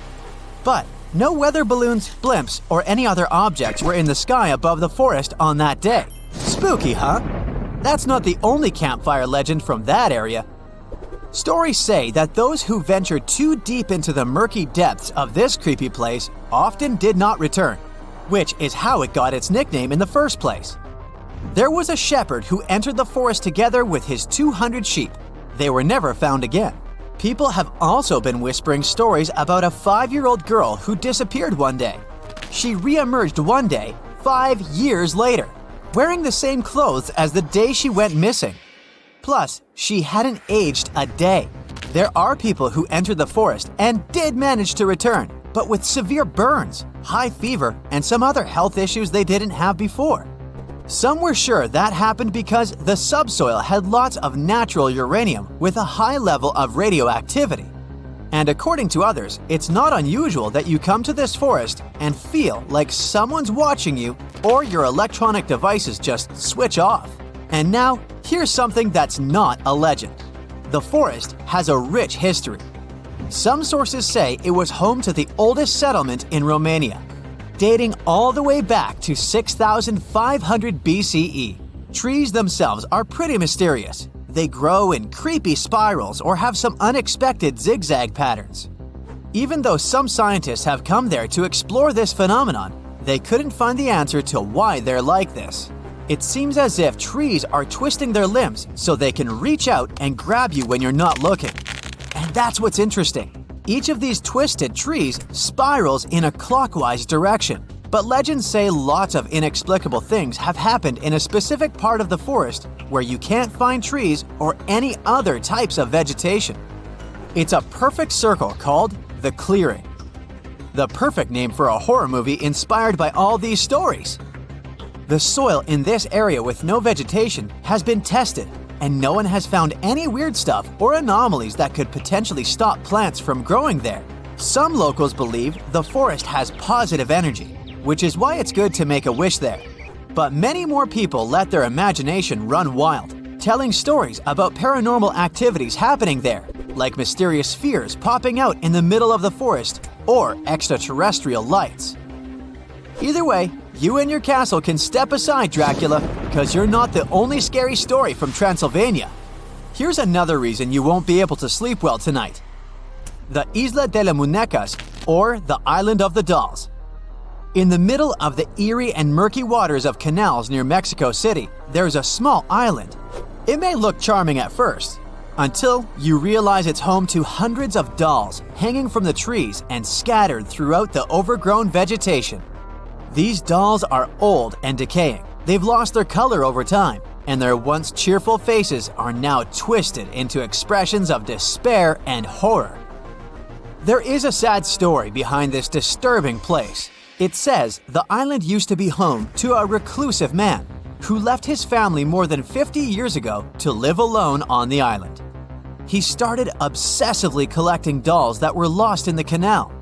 But no weather balloons, blimps, or any other objects were in the sky above the forest on that day. Spooky, huh? That's not the only campfire legend from that area. Stories say that those who ventured too deep into the murky depths of this creepy place often did not return, which is how it got its nickname in the first place. There was a shepherd who entered the forest together with his 200 sheep. They were never found again. People have also been whispering stories about a 5-year-old girl who disappeared one day. She re-emerged one day, 5 years later, wearing the same clothes as the day she went missing. Plus, she hadn't aged a day. There are people who entered the forest and did manage to return, but with severe burns, high fever, and some other health issues they didn't have before. Some were sure that happened because the subsoil had lots of natural uranium with a high level of radioactivity. And according to others, it's not unusual that you come to this forest and feel like someone's watching you or your electronic devices just switch off. And now, here's something that's not a legend. The forest has a rich history. Some sources say it was home to the oldest settlement in Romania, dating all the way back to 6,500 BCE. Trees themselves are pretty mysterious. They grow in creepy spirals or have some unexpected zigzag patterns. Even though some scientists have come there to explore this phenomenon, they couldn't find the answer to why they're like this. It seems as if trees are twisting their limbs so they can reach out and grab you when you're not looking. And that's what's interesting. Each of these twisted trees spirals in a clockwise direction. But legends say lots of inexplicable things have happened in a specific part of the forest where you can't find trees or any other types of vegetation. It's a perfect circle called the clearing. The perfect name for a horror movie inspired by all these stories. The soil in this area with no vegetation has been tested, and no one has found any weird stuff or anomalies that could potentially stop plants from growing there. Some locals believe the forest has positive energy, which is why it's good to make a wish there. But many more people let their imagination run wild, telling stories about paranormal activities happening there, like mysterious spheres popping out in the middle of the forest or extraterrestrial lights. Either way, you and your castle can step aside, Dracula, because you're not the only scary story from Transylvania. Here's another reason you won't be able to sleep well tonight. The Isla de las Muñecas, or the Island of the Dolls. In the middle of the eerie and murky waters of canals near Mexico City, there's a small island. It may look charming at first, until you realize it's home to hundreds of dolls hanging from the trees and scattered throughout the overgrown vegetation. These dolls are old and decaying. They've lost their color over time, and their once cheerful faces are now twisted into expressions of despair and horror. There is a sad story behind this disturbing place. It says the island used to be home to a reclusive man who left his family more than 50 years ago to live alone on the island. He started obsessively collecting dolls that were lost in the canal.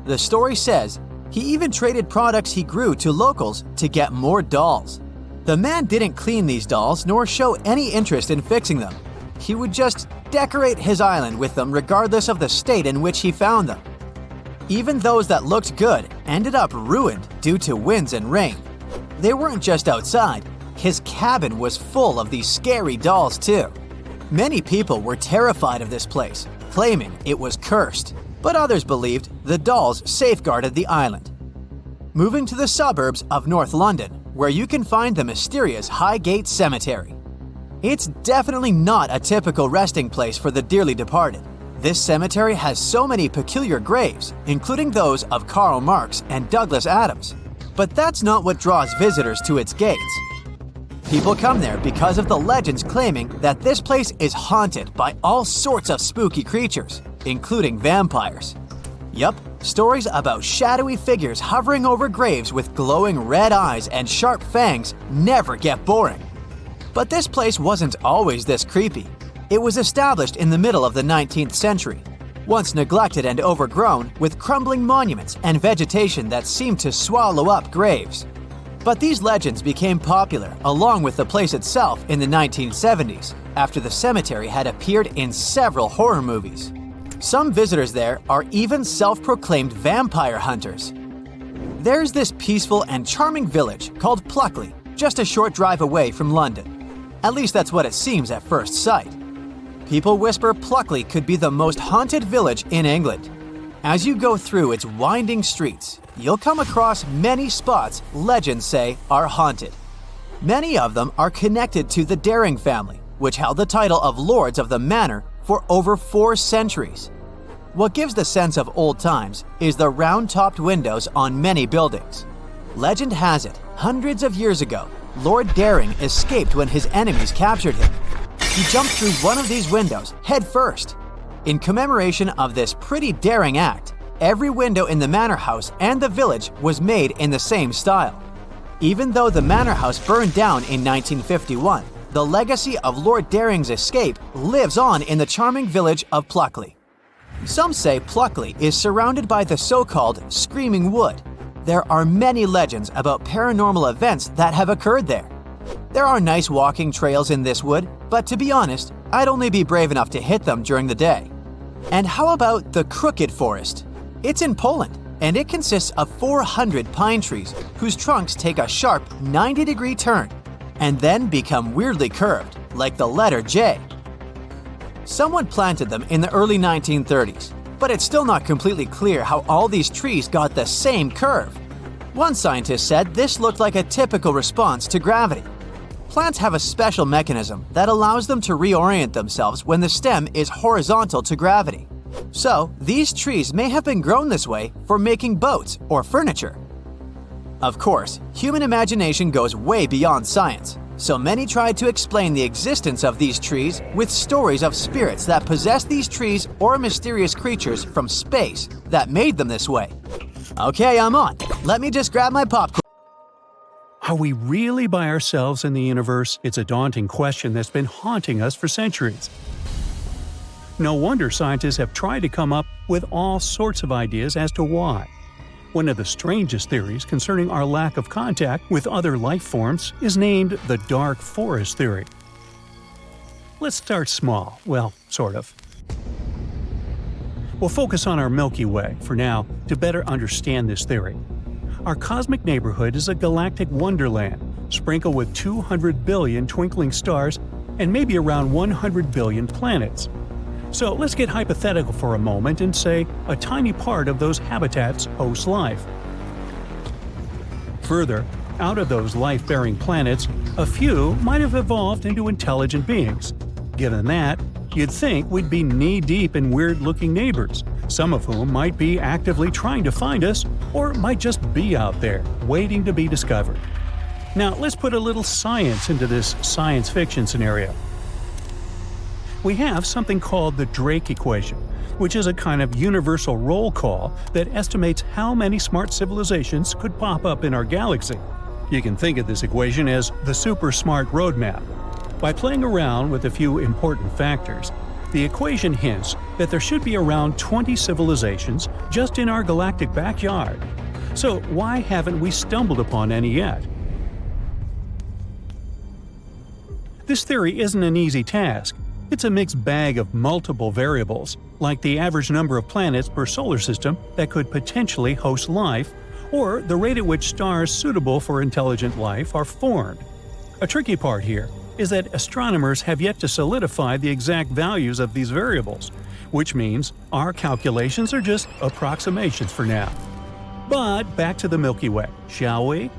The story says he even traded products he grew to locals to get more dolls. The man didn't clean these dolls nor show any interest in fixing them. He would just decorate his island with them regardless of the state in which he found them. Even those that looked good ended up ruined due to winds and rain. They weren't just outside. His cabin was full of these scary dolls too. Many people were terrified of this place, claiming it was cursed. But others believed the dolls safeguarded the island. Moving to the suburbs of North London, where you can find the mysterious Highgate Cemetery. It's definitely not a typical resting place for the dearly departed. This cemetery has so many peculiar graves, including those of Karl Marx and Douglas Adams. But that's not what draws visitors to its gates. People come there because of the legends claiming that this place is haunted by all sorts of spooky creatures, including vampires. Yup, stories about shadowy figures hovering over graves with glowing red eyes and sharp fangs never get boring. But this place wasn't always this creepy. It was established in the middle of the 19th century, once neglected and overgrown with crumbling monuments and vegetation that seemed to swallow up graves. But these legends became popular along with the place itself in the 1970s, after the cemetery had appeared in several horror movies. Some visitors there are even self-proclaimed vampire hunters. There's this peaceful and charming village called Pluckley, just a short drive away from London. At least that's what it seems at first sight. People whisper Pluckley could be the most haunted village in England. As you go through its winding streets, you'll come across many spots legends say are haunted. Many of them are connected to the Daring family, which held the title of Lords of the Manor for over 4 centuries. What gives the sense of old times is the round-topped windows on many buildings. Legend has it, hundreds of years ago, Lord Daring escaped when his enemies captured him. He jumped through one of these windows head first. In commemoration of this pretty daring act, every window in the manor house and the village was made in the same style. Even though the manor house burned down in 1951, the legacy of Lord Daring's escape lives on in the charming village of Pluckley. Some say Pluckley is surrounded by the so-called Screaming Wood. There are many legends about paranormal events that have occurred there. There are nice walking trails in this wood, but to be honest, I'd only be brave enough to hit them during the day. And how about the Crooked Forest? It's in Poland, and it consists of 400 pine trees whose trunks take a sharp 90-degree turn and then become weirdly curved, like the letter J. Someone planted them in the early 1930s, but it's still not completely clear how all these trees got the same curve. One scientist said this looked like a typical response to gravity. Plants have a special mechanism that allows them to reorient themselves when the stem is horizontal to gravity. So, these trees may have been grown this way for making boats or furniture. Of course, human imagination goes way beyond science, so many tried to explain the existence of these trees with stories of spirits that possess these trees or mysterious creatures from space that made them this way. Okay, I'm on. Let me just grab my popcorn. Are we really by ourselves in the universe? It's a daunting question that's been haunting us for centuries. No wonder scientists have tried to come up with all sorts of ideas as to why. One of the strangest theories concerning our lack of contact with other life forms is named the dark forest theory. Let's start small, well, sort of. We'll focus on our Milky Way for now to better understand this theory. Our cosmic neighborhood is a galactic wonderland, sprinkled with 200 billion twinkling stars and maybe around 100 billion planets. So let's get hypothetical for a moment and say a tiny part of those habitats hosts life. Further, out of those life-bearing planets, a few might have evolved into intelligent beings. Given that, you'd think we'd be knee-deep in weird-looking neighbors, some of whom might be actively trying to find us or might just be out there, waiting to be discovered. Now, let's put a little science into this science fiction scenario. We have something called the Drake equation, which is a kind of universal roll call that estimates how many smart civilizations could pop up in our galaxy. You can think of this equation as the super smart roadmap. By playing around with a few important factors, the equation hints that there should be around 20 civilizations just in our galactic backyard. So why haven't we stumbled upon any yet? This theory isn't an easy task. It's a mixed bag of multiple variables, like the average number of planets per solar system that could potentially host life, or the rate at which stars suitable for intelligent life are formed. A tricky part here is that astronomers have yet to solidify the exact values of these variables, which means our calculations are just approximations for now. But back to the Milky Way, shall we?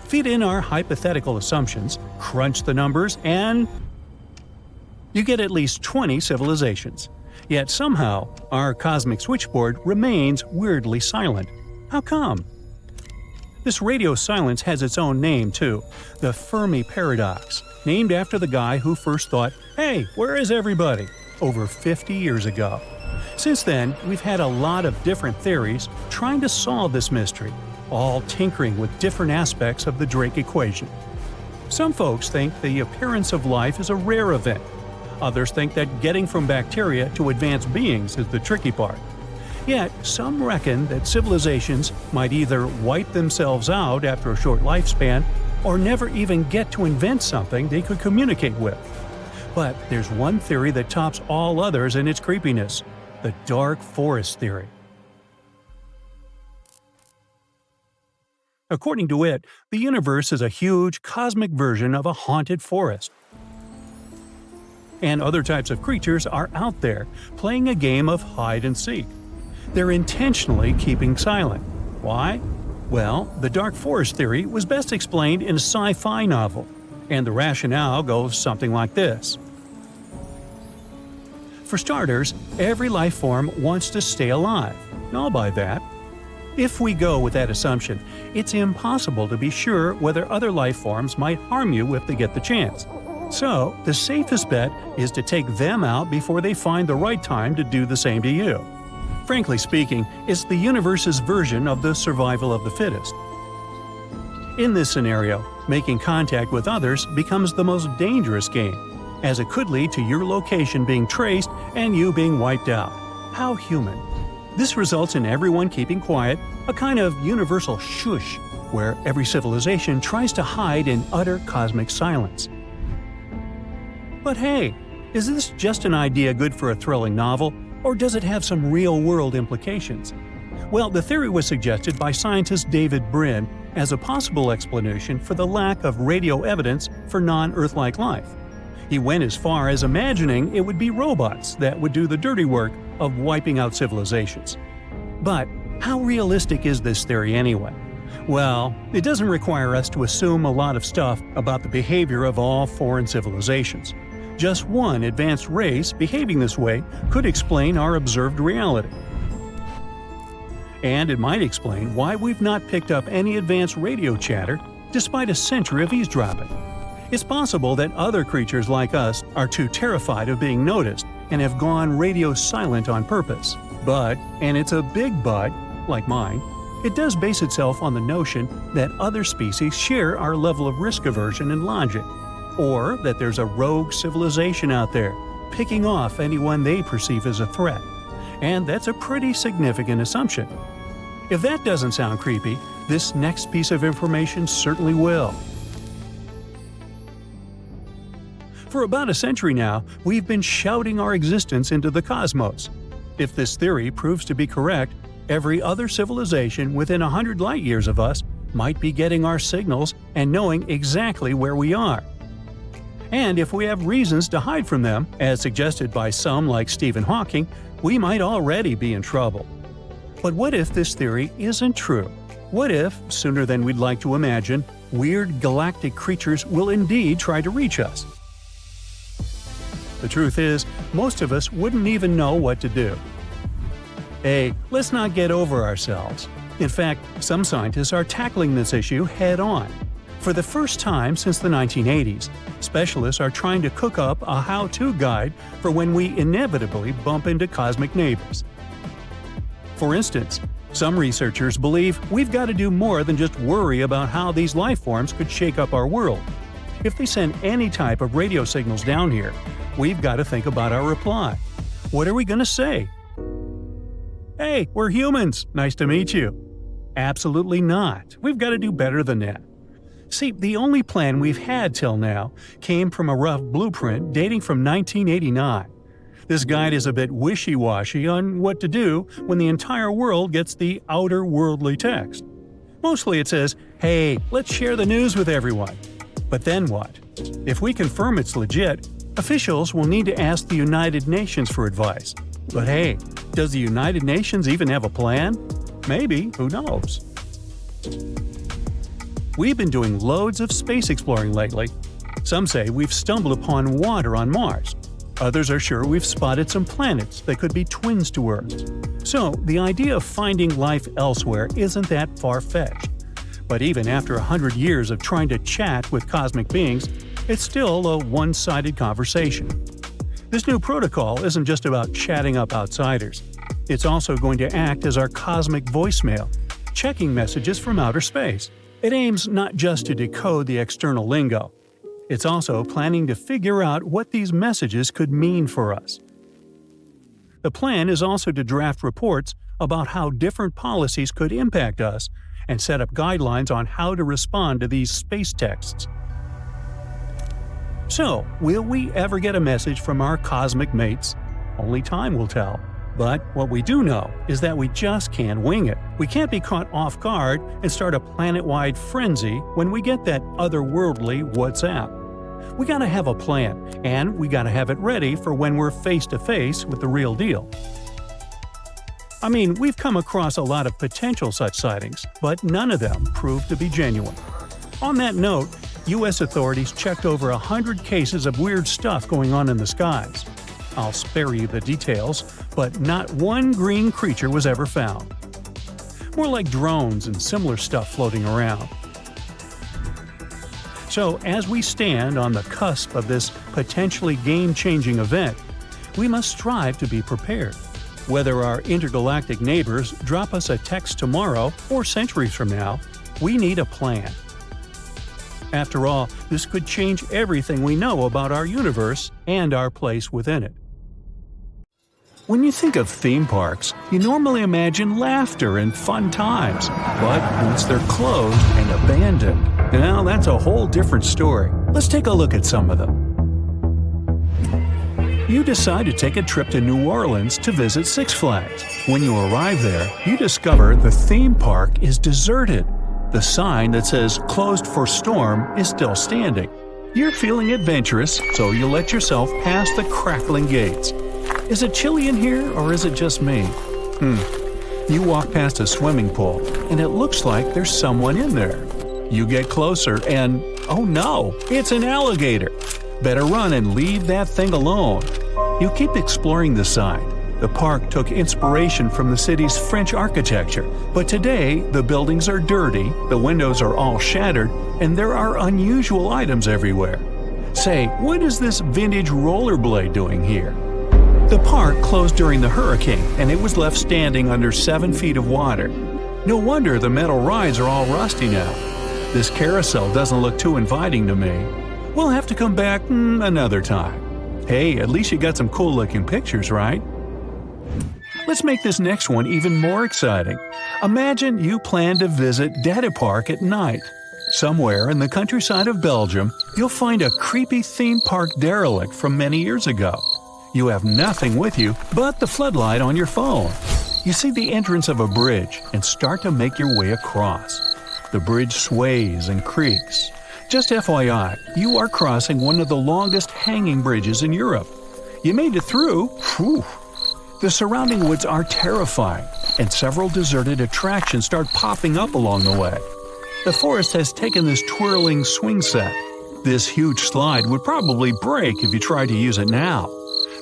Feed in our hypothetical assumptions, crunch the numbers, and you get at least 20 civilizations. Yet somehow, our cosmic switchboard remains weirdly silent. How come? This radio silence has its own name too, the Fermi paradox, named after the guy who first thought, "Hey, where is everybody?" over 50 years ago. Since then, we've had a lot of different theories trying to solve this mystery, all tinkering with different aspects of the Drake equation. Some folks think the appearance of life is a rare event. Others think that getting from bacteria to advanced beings is the tricky part. Yet, some reckon that civilizations might either wipe themselves out after a short lifespan or never even get to invent something they could communicate with. But there's one theory that tops all others in its creepiness: the dark forest theory. According to it, the universe is a huge cosmic version of a haunted forest. And other types of creatures are out there, playing a game of hide and seek. They're intentionally keeping silent. Why? Well, the dark forest theory was best explained in a sci-fi novel, and the rationale goes something like this. For starters, every life form wants to stay alive. I'll buy that. If we go with that assumption, it's impossible to be sure whether other life forms might harm you if they get the chance. So, the safest bet is to take them out before they find the right time to do the same to you. Frankly speaking, it's the universe's version of the survival of the fittest. In this scenario, making contact with others becomes the most dangerous game, as it could lead to your location being traced and you being wiped out. How human. This results in everyone keeping quiet, a kind of universal shush, where every civilization tries to hide in utter cosmic silence. But hey, is this just an idea good for a thrilling novel, or does it have some real-world implications? Well, the theory was suggested by scientist David Brin as a possible explanation for the lack of radio evidence for non-Earth-like life. He went as far as imagining it would be robots that would do the dirty work of wiping out civilizations. But how realistic is this theory anyway? Well, it doesn't require us to assume a lot of stuff about the behavior of all foreign civilizations. Just one advanced race behaving this way could explain our observed reality. And it might explain why we've not picked up any advanced radio chatter despite a century of eavesdropping. It's possible that other creatures like us are too terrified of being noticed and have gone radio silent on purpose. But, and it's a big but, like mine, it does base itself on the notion that other species share our level of risk aversion and logic, or that there's a rogue civilization out there, picking off anyone they perceive as a threat. And that's a pretty significant assumption. If that doesn't sound creepy, this next piece of information certainly will. For about a century now, we've been shouting our existence into the cosmos. If this theory proves to be correct, every other civilization within 100 light-years of us might be getting our signals and knowing exactly where we are. And if we have reasons to hide from them, as suggested by some like Stephen Hawking, we might already be in trouble. But what if this theory isn't true? What if, sooner than we'd like to imagine, weird galactic creatures will indeed try to reach us? The truth is, most of us wouldn't even know what to do. Hey, let's not get over ourselves. In fact, some scientists are tackling this issue head-on. For the first time since the 1980s, specialists are trying to cook up a how-to guide for when we inevitably bump into cosmic neighbors. For instance, some researchers believe we've got to do more than just worry about how these life forms could shake up our world. If they send any type of radio signals down here, we've got to think about our reply. What are we going to say? Hey, we're humans. Nice to meet you. Absolutely not. We've got to do better than that. See, the only plan we've had till now came from a rough blueprint dating from 1989. This guide is a bit wishy-washy on what to do when the entire world gets the outer worldly text. Mostly it says, hey, let's share the news with everyone. But then what? If we confirm it's legit, officials will need to ask the United Nations for advice. But hey, does the United Nations even have a plan? Maybe, who knows? We've been doing loads of space exploring lately. Some say we've stumbled upon water on Mars. Others are sure we've spotted some planets that could be twins to Earth. So, the idea of finding life elsewhere isn't that far-fetched. But even after 100 years of trying to chat with cosmic beings, it's still a one-sided conversation. This new protocol isn't just about chatting up outsiders. It's also going to act as our cosmic voicemail, checking messages from outer space. It aims not just to decode the external lingo. It's also planning to figure out what these messages could mean for us. The plan is also to draft reports about how different policies could impact us and set up guidelines on how to respond to these space texts. So, will we ever get a message from our cosmic mates? Only time will tell. But what we do know is that we just can't wing it. We can't be caught off guard and start a planet-wide frenzy when we get that otherworldly WhatsApp. We gotta have a plan, and we gotta have it ready for when we're face-to-face with the real deal. I mean, we've come across a lot of potential such sightings, but none of them proved to be genuine. On that note, U.S. authorities checked over 100 cases of weird stuff going on in the skies. I'll spare you the details, but not one green creature was ever found. More like drones and similar stuff floating around. So, as we stand on the cusp of this potentially game-changing event, we must strive to be prepared. Whether our intergalactic neighbors drop us a text tomorrow or centuries from now, we need a plan. After all, this could change everything we know about our universe and our place within it. When you think of theme parks, you normally imagine laughter and fun times. But once they're closed and abandoned, well, that's a whole different story. Let's take a look at some of them. You decide to take a trip to New Orleans to visit Six Flags. When you arrive there, you discover the theme park is deserted. The sign that says "Closed for Storm" is still standing. You're feeling adventurous, so you let yourself pass the crackling gates. Is it chilly in here, or is it just me? You walk past a swimming pool, and it looks like there's someone in there. You get closer and, oh no, it's an alligator! Better run and leave that thing alone. You keep exploring the site. The park took inspiration from the city's French architecture, but today the buildings are dirty, the windows are all shattered, and there are unusual items everywhere. Say, what is this vintage rollerblade doing here? The park closed during the hurricane, and it was left standing under 7 feet of water. No wonder the metal rides are all rusty now. This carousel doesn't look too inviting to me. We'll have to come back another time. Hey, at least you got some cool-looking pictures, right? Let's make this next one even more exciting. Imagine you plan to visit Dada Park at night. Somewhere in the countryside of Belgium, you'll find a creepy theme park derelict from many years ago. You have nothing with you but the floodlight on your phone. You see the entrance of a bridge and start to make your way across. The bridge sways and creaks. Just FYI, you are crossing one of the longest hanging bridges in Europe. You made it through. Whew. The surrounding woods are terrifying, and several deserted attractions start popping up along the way. The forest has taken this twirling swing set. This huge slide would probably break if you tried to use it now.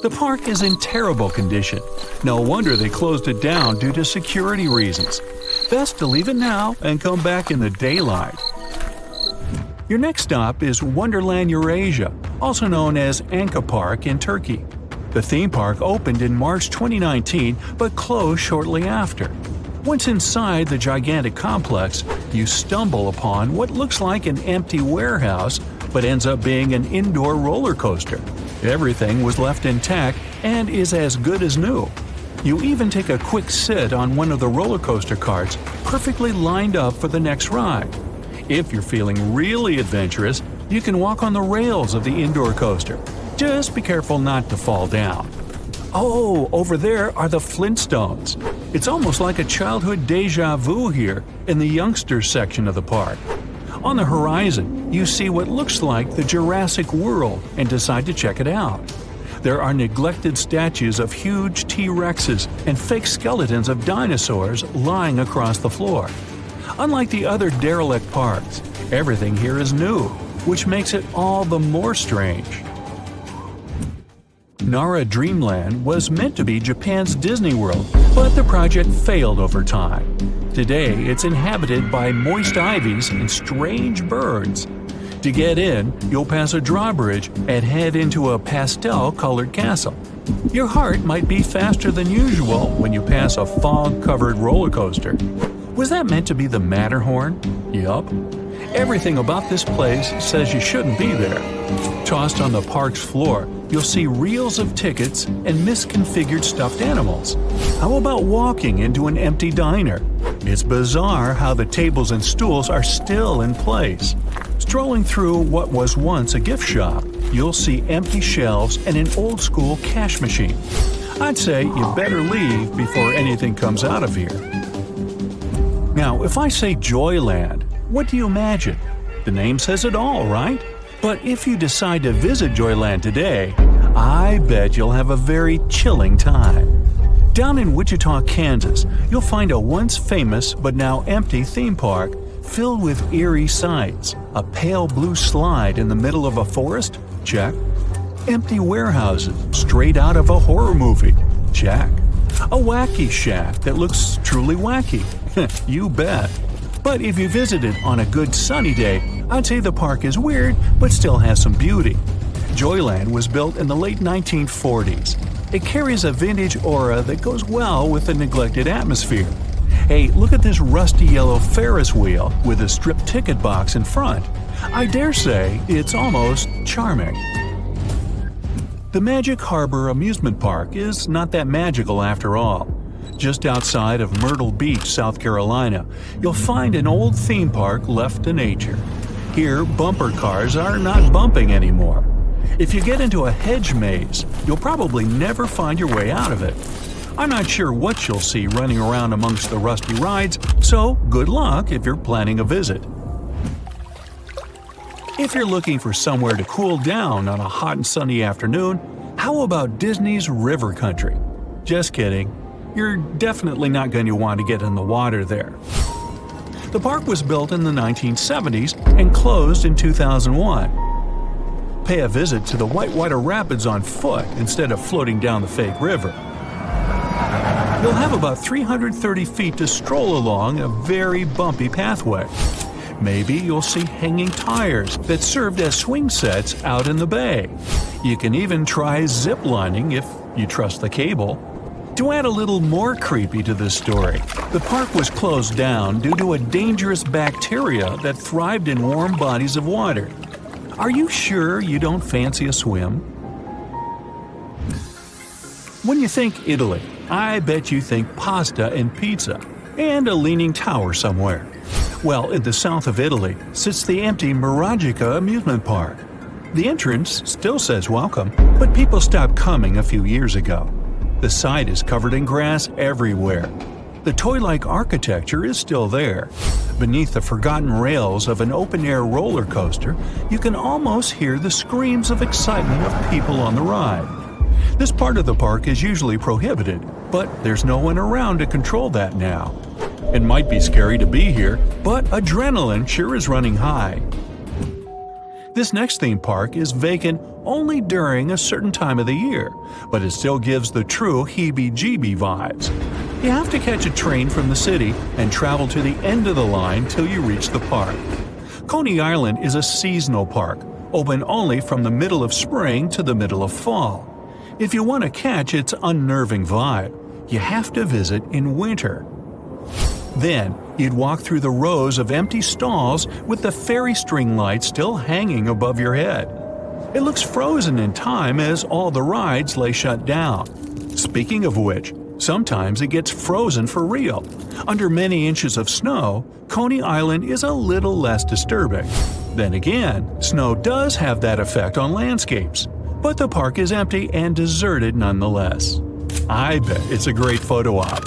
The park is in terrible condition. No wonder they closed it down due to security reasons. Best to leave it now and come back in the daylight. Your next stop is Wonderland Eurasia, also known as Anka Park in Turkey. The theme park opened in March 2019 but closed shortly after. Once inside the gigantic complex, you stumble upon what looks like an empty warehouse but ends up being an indoor roller coaster. Everything was left intact and is as good as new. You even take a quick sit on one of the roller coaster carts, perfectly lined up for the next ride. If you're feeling really adventurous, you can walk on the rails of the indoor coaster. Just be careful not to fall down. Oh, over there are the Flintstones. It's almost like a childhood deja vu here in the youngsters section of the park. On the horizon, you see what looks like the Jurassic World and decide to check it out. There are neglected statues of huge T-Rexes and fake skeletons of dinosaurs lying across the floor. Unlike the other derelict parks, everything here is new, which makes it all the more strange. Nara Dreamland was meant to be Japan's Disney World, but the project failed over time. Today, it's inhabited by moist ivies and strange birds. To get in, you'll pass a drawbridge and head into a pastel-colored castle. Your heart might beat faster than usual when you pass a fog-covered roller coaster. Was that meant to be the Matterhorn? Yup. Everything about this place says you shouldn't be there. Tossed on the park's floor, you'll see reels of tickets and misconfigured stuffed animals. How about walking into an empty diner? It's bizarre how the tables and stools are still in place. Strolling through what was once a gift shop, you'll see empty shelves and an old-school cash machine. I'd say you better leave before anything comes out of here. Now, if I say Joyland, what do you imagine? The name says it all, right? But if you decide to visit Joyland today, I bet you'll have a very chilling time. Down in Wichita, Kansas, you'll find a once famous but now empty theme park filled with eerie sights. A pale blue slide in the middle of a forest? Check. Empty warehouses straight out of a horror movie? Check. A wacky shack that looks truly wacky? You bet. But if you visit it on a good sunny day, I'd say the park is weird but still has some beauty. Joyland was built in the late 1940s. It carries a vintage aura that goes well with the neglected atmosphere. Hey, look at this rusty yellow Ferris wheel with a stripped ticket box in front. I dare say it's almost charming. The Magic Harbor Amusement Park is not that magical after all. Just outside of Myrtle Beach, South Carolina, you'll find an old theme park left to nature. Here, bumper cars are not bumping anymore. If you get into a hedge maze, you'll probably never find your way out of it. I'm not sure what you'll see running around amongst the rusty rides, so good luck if you're planning a visit. If you're looking for somewhere to cool down on a hot and sunny afternoon, how about Disney's River Country? Just kidding. You're definitely not going to want to get in the water there. The park was built in the 1970s and closed in 2001. Pay a visit to the Whitewater Rapids on foot instead of floating down the fake river. You'll have about 330 feet to stroll along a very bumpy pathway. Maybe you'll see hanging tires that served as swing sets out in the bay. You can even try zip lining if you trust the cable. To add a little more creepy to this story, the park was closed down due to a dangerous bacteria that thrived in warm bodies of water. Are you sure you don't fancy a swim? When you think Italy, I bet you think pasta and pizza, and a leaning tower somewhere. Well, in the south of Italy sits the empty Miragica amusement park. The entrance still says welcome, but people stopped coming a few years ago. The site is covered in grass everywhere. The toy-like architecture is still there. Beneath the forgotten rails of an open-air roller coaster, you can almost hear the screams of excitement of people on the ride. This part of the park is usually prohibited, but there's no one around to control that now. It might be scary to be here, but adrenaline sure is running high. This next theme park is vacant only during a certain time of the year, but it still gives the true heebie-jeebie vibes. You have to catch a train from the city and travel to the end of the line till you reach the park. Coney Island is a seasonal park, open only from the middle of spring to the middle of fall. If you want to catch its unnerving vibe, you have to visit in winter. Then, you'd walk through the rows of empty stalls with the fairy string lights still hanging above your head. It looks frozen in time as all the rides lay shut down. Speaking of which, sometimes it gets frozen for real. Under many inches of snow, Coney Island is a little less disturbing. Then again, snow does have that effect on landscapes, but the park is empty and deserted nonetheless. I bet it's a great photo op.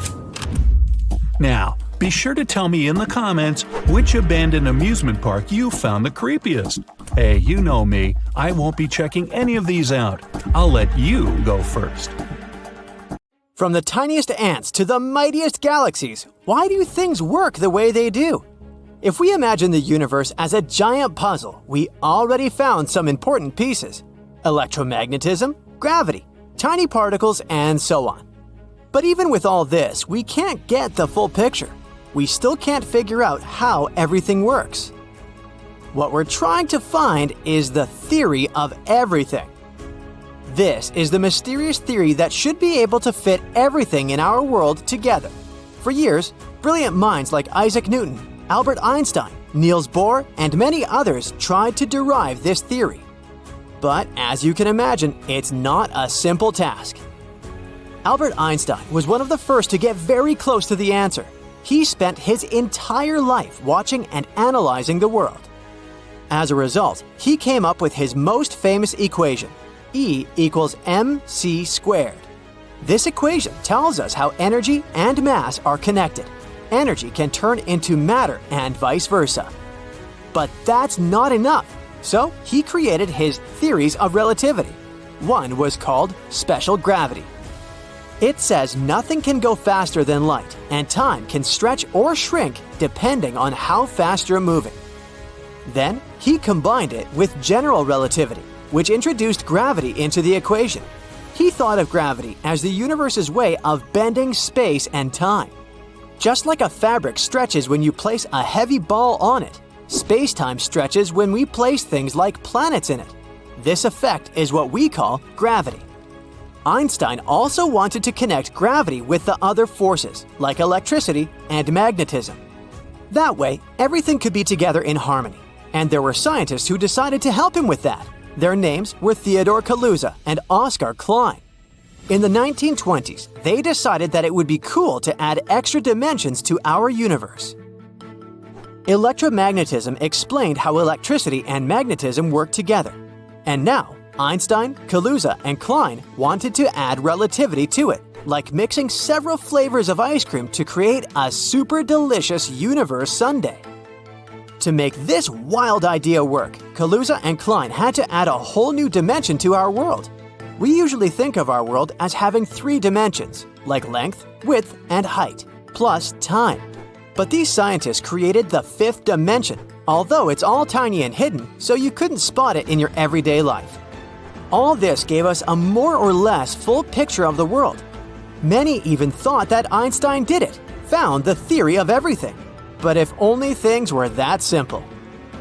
Now, be sure to tell me in the comments which abandoned amusement park you found the creepiest. Hey, you know me, I won't be checking any of these out. I'll let you go first. From the tiniest ants to the mightiest galaxies, why do things work the way they do? If we imagine the universe as a giant puzzle, we already found some important pieces: electromagnetism, gravity, tiny particles, and so on. But even with all this, we can't get the full picture. We still can't figure out how everything works. What we're trying to find is the theory of everything. This is the mysterious theory that should be able to fit everything in our world together. For years, brilliant minds like Isaac Newton, Albert Einstein, Niels Bohr, and many others tried to derive this theory. But as you can imagine, it's not a simple task. Albert Einstein was one of the first to get very close to the answer. He spent his entire life watching and analyzing the world. As a result, he came up with his most famous equation, E equals mc squared. This equation tells us how energy and mass are connected. Energy can turn into matter and vice versa. But that's not enough, so he created his theories of relativity. One was called special gravity. It says nothing can go faster than light, and time can stretch or shrink depending on how fast you're moving. Then, he combined it with general relativity, which introduced gravity into the equation. He thought of gravity as the universe's way of bending space and time. Just like a fabric stretches when you place a heavy ball on it, space-time stretches when we place things like planets in it. This effect is what we call gravity. Einstein also wanted to connect gravity with the other forces, like electricity and magnetism. That way, everything could be together in harmony. And there were scientists who decided to help him with that. Their names were Theodore Kaluza and Oscar Klein. In the 1920s, they decided that it would be cool to add extra dimensions to our universe. Electromagnetism explained how electricity and magnetism work together. And now, Einstein, Kaluza, and Klein wanted to add relativity to it, like mixing several flavors of ice cream to create a super delicious universe sundae. To make this wild idea work, Kaluza and Klein had to add a whole new dimension to our world. We usually think of our world as having 3 dimensions, like length, width, and height, plus time. But these scientists created the 5th dimension, although it's all tiny and hidden, so you couldn't spot it in your everyday life. All this gave us a more or less full picture of the world. Many even thought that Einstein did it, found the theory of everything. But if only things were that simple.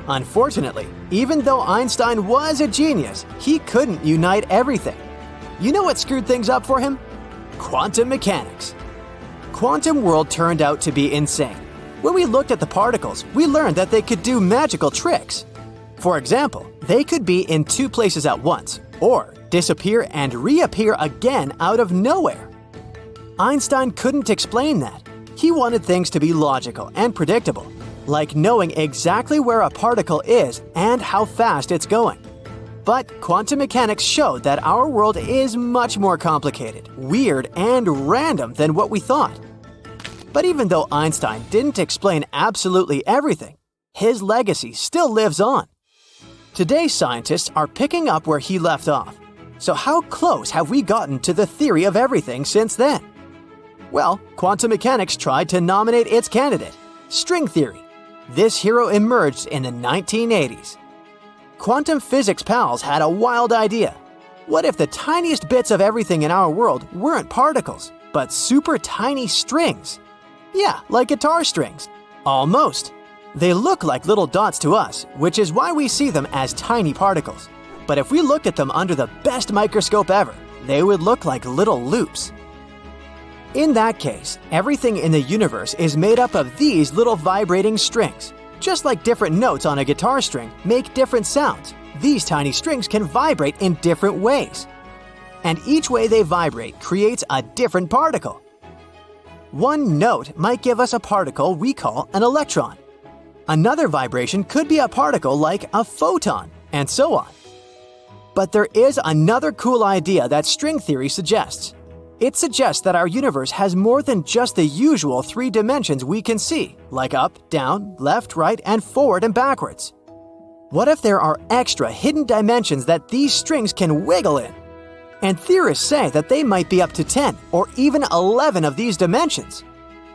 Unfortunately, even though Einstein was a genius, he couldn't unite everything. You know what screwed things up for him? Quantum mechanics. Quantum world turned out to be insane. When we looked at the particles, we learned that they could do magical tricks. For example, they could be in 2 places at once, or disappear and reappear again out of nowhere. Einstein couldn't explain that. He wanted things to be logical and predictable, like knowing exactly where a particle is and how fast it's going. But quantum mechanics showed that our world is much more complicated, weird, and random than what we thought. But even though Einstein didn't explain absolutely everything, his legacy still lives on. Today's scientists are picking up where he left off. So how close have we gotten to the theory of everything since then? Well, quantum mechanics tried to nominate its candidate, string theory. This hero emerged in the 1980s. Quantum physics pals had a wild idea. What if the tiniest bits of everything in our world weren't particles, but super tiny strings? Yeah, like guitar strings. Almost. They look like little dots to us, which is why we see them as tiny particles. But if we looked at them under the best microscope ever, they would look like little loops. In that case, everything in the universe is made up of these little vibrating strings. Just like different notes on a guitar string make different sounds, these tiny strings can vibrate in different ways. And each way they vibrate creates a different particle. One note might give us a particle we call an electron. Another vibration could be a particle like a photon, and so on. But there is another cool idea that string theory suggests. It suggests that our universe has more than just the usual 3 dimensions we can see, like up, down, left, right, and forward and backwards. What if there are extra hidden dimensions that these strings can wiggle in? And theorists say that they might be up to 10 or even 11 of these dimensions.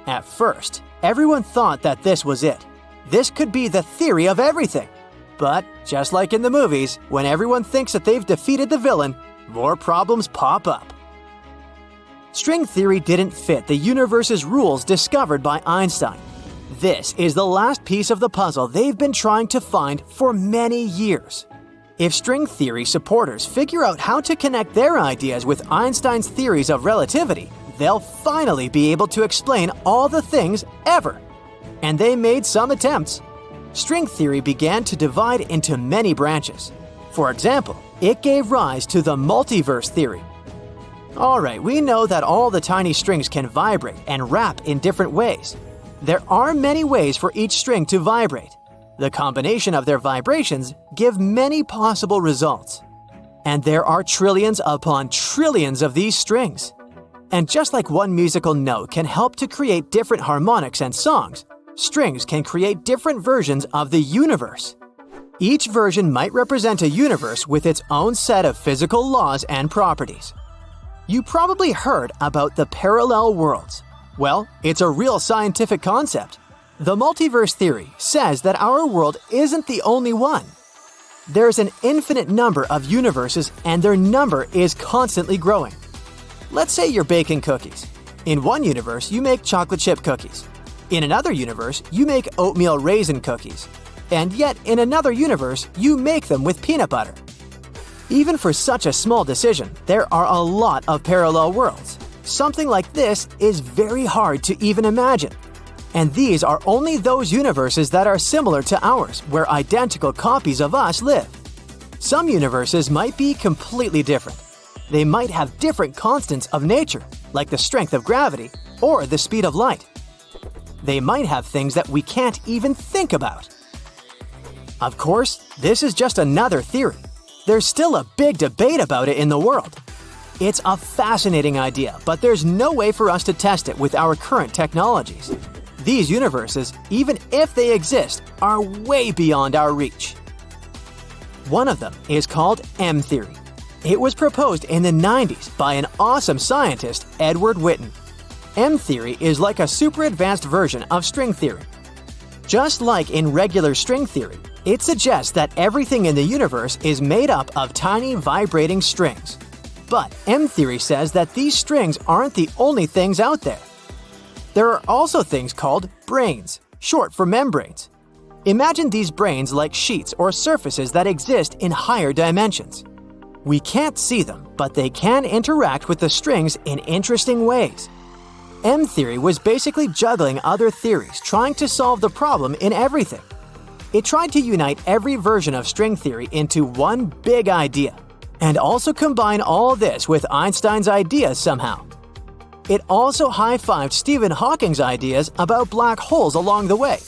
At first, everyone thought that this was it. This could be the theory of everything. But just like in the movies, when everyone thinks that they've defeated the villain, more problems pop up. String theory didn't fit the universe's rules discovered by Einstein. This is the last piece of the puzzle they've been trying to find for many years. If string theory supporters figure out how to connect their ideas with Einstein's theories of relativity, they'll finally be able to explain all the things ever. And they made some attempts. String theory began to divide into many branches. For example, it gave rise to the multiverse theory. Alright, we know that all the tiny strings can vibrate and wrap in different ways. There are many ways for each string to vibrate. The combination of their vibrations give many possible results. And there are trillions upon trillions of these strings. And just like one musical note can help to create different harmonics and songs, strings can create different versions of the universe. Each version might represent a universe with its own set of physical laws and properties. You probably heard about the parallel worlds. Well, it's a real scientific concept. The multiverse theory says that our world isn't the only one. There's an infinite number of universes and their number is constantly growing. Let's say you're baking cookies. In one universe, you make chocolate chip cookies. In another universe, you make oatmeal raisin cookies. And yet, in another universe, you make them with peanut butter. Even for such a small decision, there are a lot of parallel worlds. Something like this is very hard to even imagine. And these are only those universes that are similar to ours, where identical copies of us live. Some universes might be completely different. They might have different constants of nature, like the strength of gravity or the speed of light. They might have things that we can't even think about. Of course, this is just another theory. There's still a big debate about it in the world. It's a fascinating idea, but there's no way for us to test it with our current technologies. These universes, even if they exist, are way beyond our reach. One of them is called M theory. It was proposed in the 90s by an awesome scientist, Edward Witten. M theory is like a super advanced version of string theory. Just like in regular string theory, it suggests that everything in the universe is made up of tiny vibrating strings. But M theory says that these strings aren't the only things out there. There are also things called branes, short for membranes. Imagine these branes like sheets or surfaces that exist in higher dimensions. We can't see them, but they can interact with the strings in interesting ways. M theory was basically juggling other theories, trying to solve the problem in everything. It tried to unite every version of string theory into one big idea, and also combine all this with Einstein's ideas somehow. It also high-fived Stephen Hawking's ideas about black holes along the way.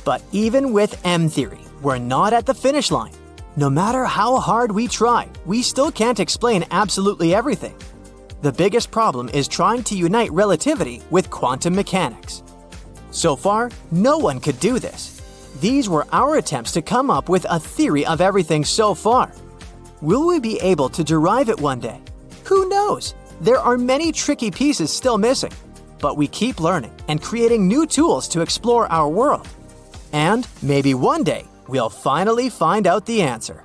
But even with M theory, we're not at the finish line. No matter how hard we try, we still can't explain absolutely everything. The biggest problem is trying to unite relativity with quantum mechanics. So far, no one could do this. These were our attempts to come up with a theory of everything so far. Will we be able to derive it one day? Who knows? There are many tricky pieces still missing, but we keep learning and creating new tools to explore our world. And maybe one day, we'll finally find out the answer.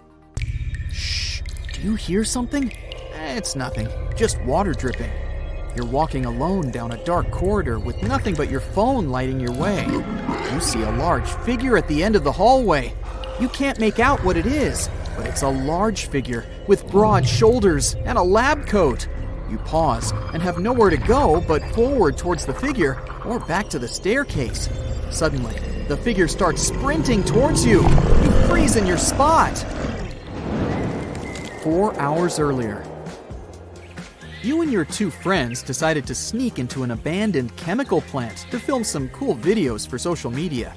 Shh, do you hear something? It's nothing, just water dripping. You're walking alone down a dark corridor with nothing but your phone lighting your way. You see a large figure at the end of the hallway. You can't make out what it is, but it's a large figure with broad shoulders and a lab coat. You pause and have nowhere to go but forward towards the figure or back to the staircase. Suddenly, the figure starts sprinting towards you. You freeze in your spot. 4 hours earlier. You and your two friends decided to sneak into an abandoned chemical plant to film some cool videos for social media.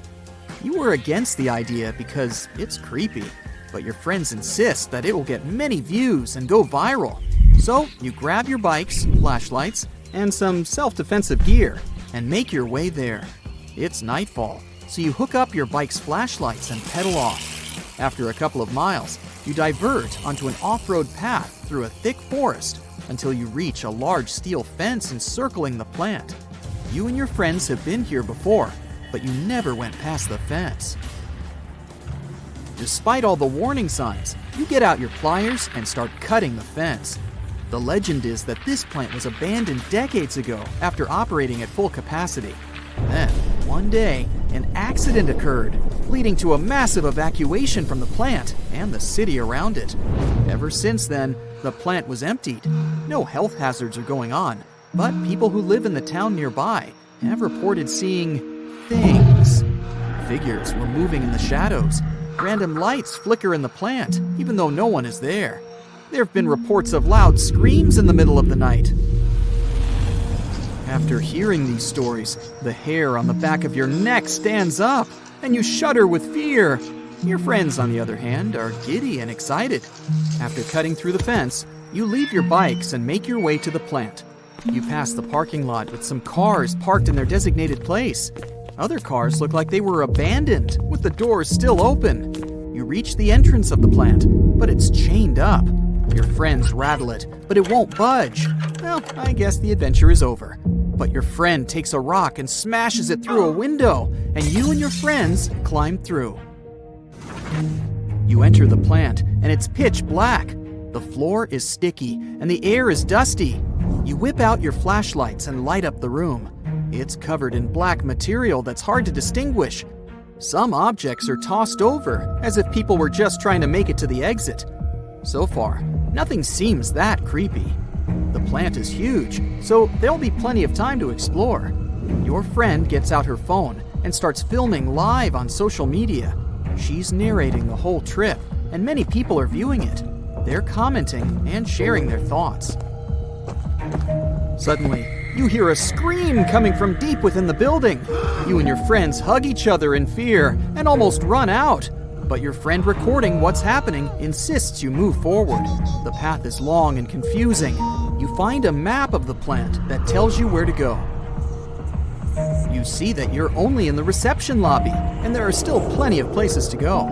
You were against the idea because it's creepy, but your friends insist that it will get many views and go viral. So you grab your bikes, flashlights, and some self-defensive gear and make your way there. It's nightfall, so you hook up your bike's flashlights and pedal off. After a couple of miles, you divert onto an off-road path through a thick forest until you reach a large steel fence encircling the plant. You and your friends have been here before, but you never went past the fence. Despite all the warning signs, you get out your pliers and start cutting the fence. The legend is that this plant was abandoned decades ago after operating at full capacity. Then, one day, an accident occurred, leading to a massive evacuation from the plant and the city around it. Ever since then, the plant was emptied. No health hazards are going on, but people who live in the town nearby have reported seeing things. Figures were moving in the shadows, Random lights flicker in the plant, even though no one is there. There have been reports of loud screams in the middle of the night. After hearing these stories, the hair on the back of your neck stands up, and you shudder with fear. Your friends, on the other hand, are giddy and excited. After cutting through the fence, you leave your bikes and make your way to the plant. You pass the parking lot with some cars parked in their designated place. Other cars look like they were abandoned, with the doors still open. You reach the entrance of the plant, but it's chained up. Your friends rattle it, but it won't budge. Well, I guess the adventure is over. But your friend takes a rock and smashes it through a window, and you and your friends climb through. You enter the plant, and it's pitch black. The floor is sticky, and the air is dusty. You whip out your flashlights and light up the room. It's covered in black material that's hard to distinguish. Some objects are tossed over, as if people were just trying to make it to the exit. So far, nothing seems that creepy. The plant is huge, so there'll be plenty of time to explore. Your friend gets out her phone and starts filming live on social media. She's narrating the whole trip, and many people are viewing it. They're commenting and sharing their thoughts. Suddenly, you hear a scream coming from deep within the building. You and your friends hug each other in fear and almost run out. But your friend recording what's happening insists you move forward. The path is long and confusing. You find a map of the plant that tells you where to go. You see that you're only in the reception lobby, and there are still plenty of places to go.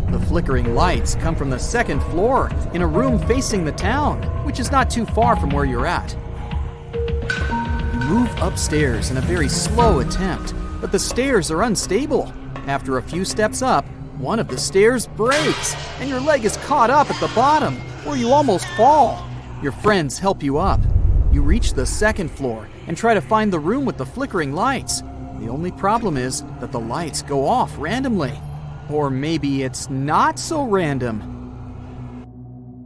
The flickering lights come from the second floor in a room facing the town, which is not too far from where you're at. You move upstairs in a very slow attempt, but the stairs are unstable. After a few steps up, one of the stairs breaks, and your leg is caught up at the bottom, where you almost fall. Your friends help you up. You reach the second floor and try to find the room with the flickering lights. The only problem is that the lights go off randomly. Or maybe it's not so random.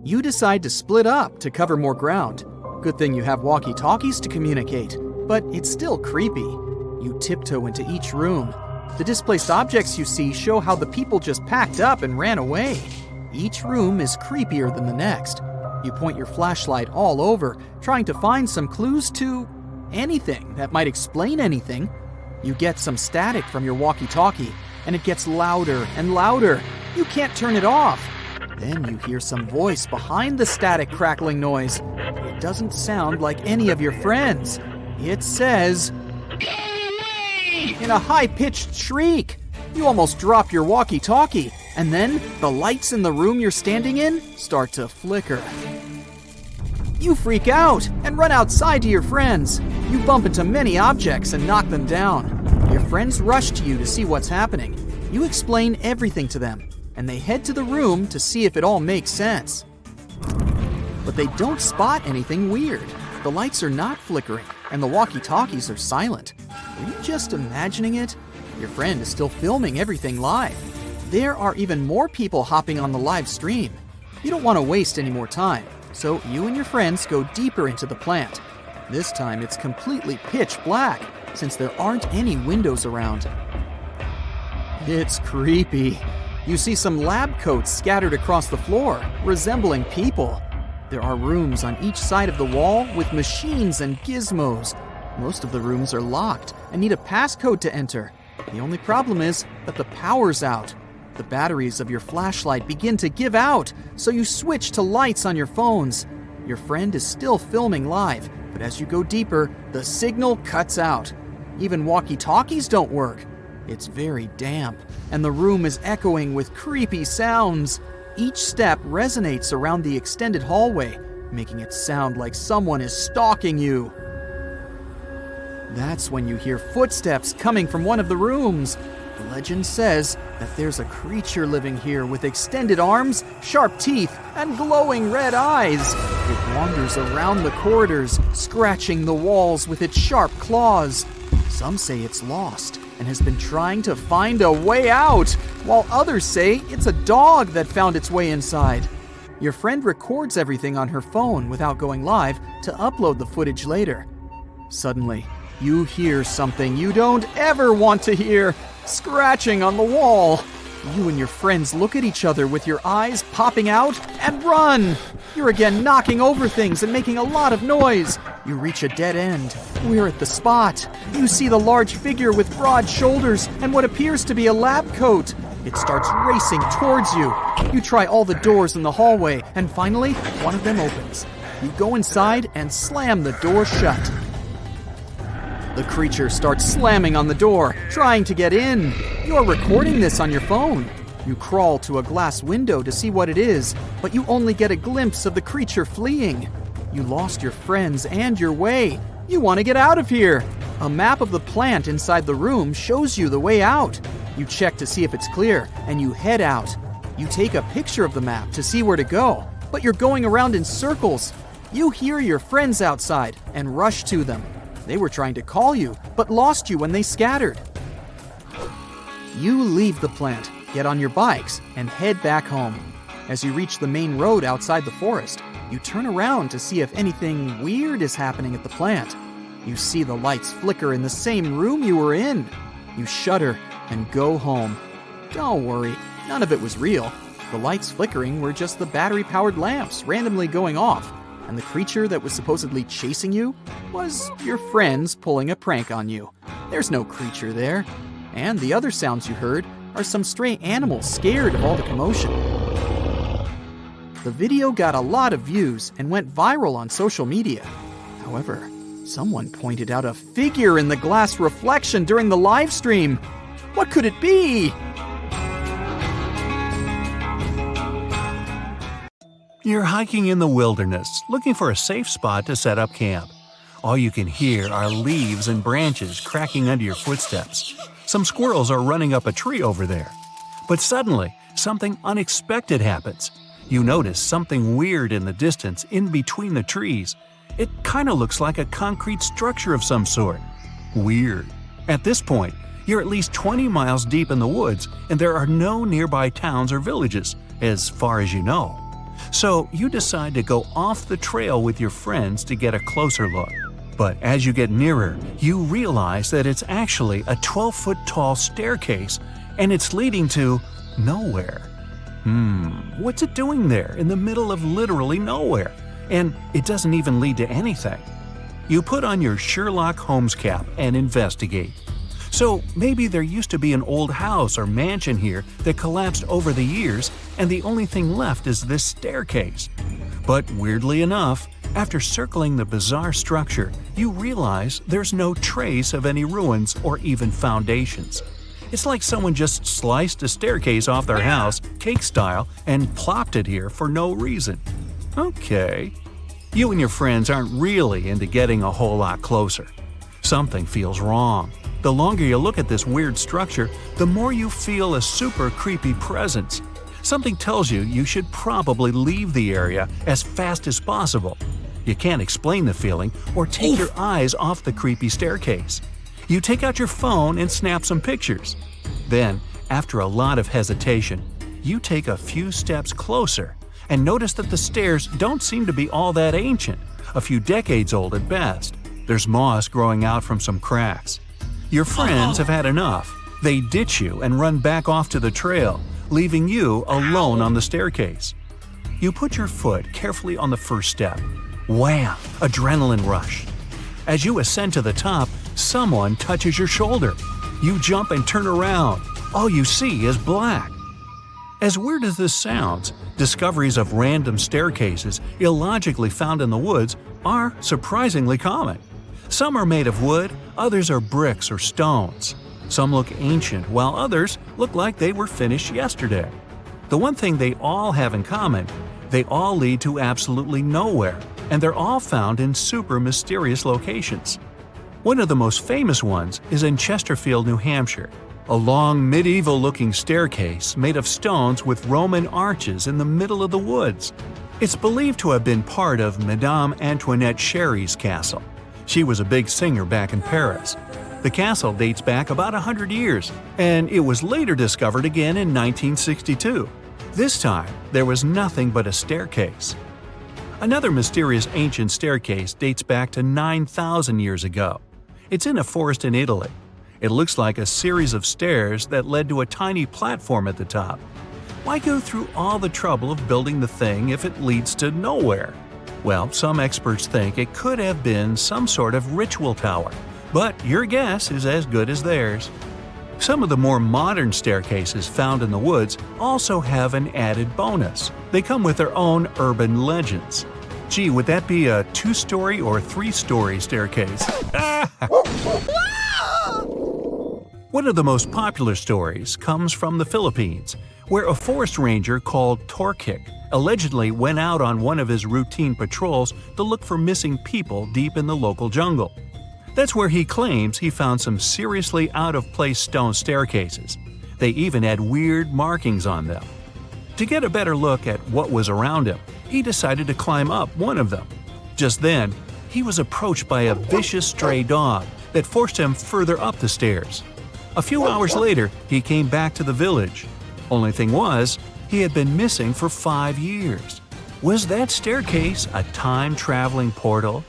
You decide to split up to cover more ground. Good thing you have walkie-talkies to communicate, but it's still creepy. You tiptoe into each room. The displaced objects you see show how the people just packed up and ran away. Each room is creepier than the next. You point your flashlight all over, trying to find some clues to anything that might explain anything. You get some static from your walkie-talkie, and it gets louder and louder. You can't turn it off. Then you hear some voice behind the static crackling noise. It doesn't sound like any of your friends. It says, in a high-pitched shriek. You almost drop your walkie-talkie, and then the lights in the room you're standing in start to flicker. You freak out and run outside to your friends. You bump into many objects and knock them down. Your friends rush to you to see what's happening. You explain everything to them, and they head to the room to see if it all makes sense. But they don't spot anything weird. The lights are not flickering, and the walkie-talkies are silent. Are you just imagining it? Your friend is still filming everything live. There are even more people hopping on the live stream. You don't want to waste any more time, so you and your friends go deeper into the plant. This time it's completely pitch black, since there aren't any windows around. It's creepy. You see some lab coats scattered across the floor, resembling people. There are rooms on each side of the wall with machines and gizmos. Most of the rooms are locked and need a passcode to enter. The only problem is that the power's out. The batteries of your flashlight begin to give out, so you switch to lights on your phones. Your friend is still filming live, but as you go deeper, the signal cuts out. Even walkie-talkies don't work. It's very damp, and the room is echoing with creepy sounds. Each step resonates around the extended hallway, making it sound like someone is stalking you. That's when you hear footsteps coming from one of the rooms. The legend says that there's a creature living here with extended arms, sharp teeth, and glowing red eyes. It wanders around the corridors, scratching the walls with its sharp claws. Some say it's lost and has been trying to find a way out, while others say it's a dog that found its way inside. Your friend records everything on her phone without going live to upload the footage later. Suddenly, you hear something you don't ever want to hear, scratching on the wall. You and your friends look at each other with your eyes popping out and run! You're again knocking over things and making a lot of noise. You reach a dead end. We're at the spot. You see the large figure with broad shoulders and what appears to be a lab coat. It starts racing towards you. You try all the doors in the hallway, and finally, one of them opens. You go inside and slam the door shut. The creature starts slamming on the door, trying to get in. You're recording this on your phone. You crawl to a glass window to see what it is, but you only get a glimpse of the creature fleeing. You lost your friends and your way. You want to get out of here. A map of the plant inside the room shows you the way out. You check to see if it's clear, and you head out. You take a picture of the map to see where to go, but you're going around in circles. You hear your friends outside and rush to them. They were trying to call you, but lost you when they scattered. You leave the plant, get on your bikes, and head back home. As you reach the main road outside the forest, you turn around to see if anything weird is happening at the plant. You see the lights flicker in the same room you were in. You shudder and go home. Don't worry, none of it was real. The lights flickering were just the battery-powered lamps randomly going off, and the creature that was supposedly chasing you was your friends pulling a prank on you. There's no creature there, and the other sounds you heard are some stray animals scared of all the commotion. The video got a lot of views and went viral on social media. However, someone pointed out a figure in the glass reflection during the live stream. What could it be? You're hiking in the wilderness, looking for a safe spot to set up camp. All you can hear are leaves and branches cracking under your footsteps. Some squirrels are running up a tree over there. But suddenly, something unexpected happens. You notice something weird in the distance in between the trees. It kind of looks like a concrete structure of some sort. Weird. At this point, you're at least 20 miles deep in the woods, and there are no nearby towns or villages, as far as you know. So you decide to go off the trail with your friends to get a closer look. But as you get nearer, you realize that it's actually a 12-foot-tall staircase, and it's leading to nowhere. What's it doing there in the middle of literally nowhere? And it doesn't even lead to anything. You put on your Sherlock Holmes cap and investigate. So maybe there used to be an old house or mansion here that collapsed over the years, and the only thing left is this staircase. But weirdly enough, after circling the bizarre structure, you realize there's no trace of any ruins or even foundations. It's like someone just sliced a staircase off their house, cake style, and plopped it here for no reason. Okay. You and your friends aren't really into getting a whole lot closer. Something feels wrong. The longer you look at this weird structure, the more you feel a super creepy presence. Something tells you you should probably leave the area as fast as possible. You can't explain the feeling or take your eyes off the creepy staircase. You take out your phone and snap some pictures. Then, after a lot of hesitation, you take a few steps closer and notice that the stairs don't seem to be all that ancient, a few decades old at best. There's moss growing out from some cracks. Your friends have had enough. They ditch you and run back off to the trail, leaving you alone on the staircase. You put your foot carefully on the first step. Wham! Adrenaline rush. As you ascend to the top, someone touches your shoulder. You jump and turn around. All you see is black. As weird as this sounds, discoveries of random staircases illogically found in the woods are surprisingly common. Some are made of wood, others are bricks or stones. Some look ancient, while others look like they were finished yesterday. The one thing they all have in common, they all lead to absolutely nowhere, and they're all found in super mysterious locations. One of the most famous ones is in Chesterfield, New Hampshire, a long medieval-looking staircase made of stones with Roman arches in the middle of the woods. It's believed to have been part of Madame Antoinette Sherry's castle. She was a big singer back in Paris. The castle dates back about 100 years, and it was later discovered again in 1962. This time, there was nothing but a staircase. Another mysterious ancient staircase dates back to 9,000 years ago. It's in a forest in Italy. It looks like a series of stairs that led to a tiny platform at the top. Why go through all the trouble of building the thing if it leads to nowhere? Well, some experts think it could have been some sort of ritual tower, but your guess is as good as theirs. Some of the more modern staircases found in the woods also have an added bonus. They come with their own urban legends. Gee, would that be a 2-story or 3-story staircase? One of the most popular stories comes from the Philippines, where a forest ranger called Torkik allegedly went out on one of his routine patrols to look for missing people deep in the local jungle. That's where he claims he found some seriously out-of-place stone staircases. They even had weird markings on them. To get a better look at what was around him, he decided to climb up one of them. Just then, he was approached by a vicious stray dog that forced him further up the stairs. A few hours later, he came back to the village. Only thing was, he had been missing for 5 years. Was that staircase a time-traveling portal?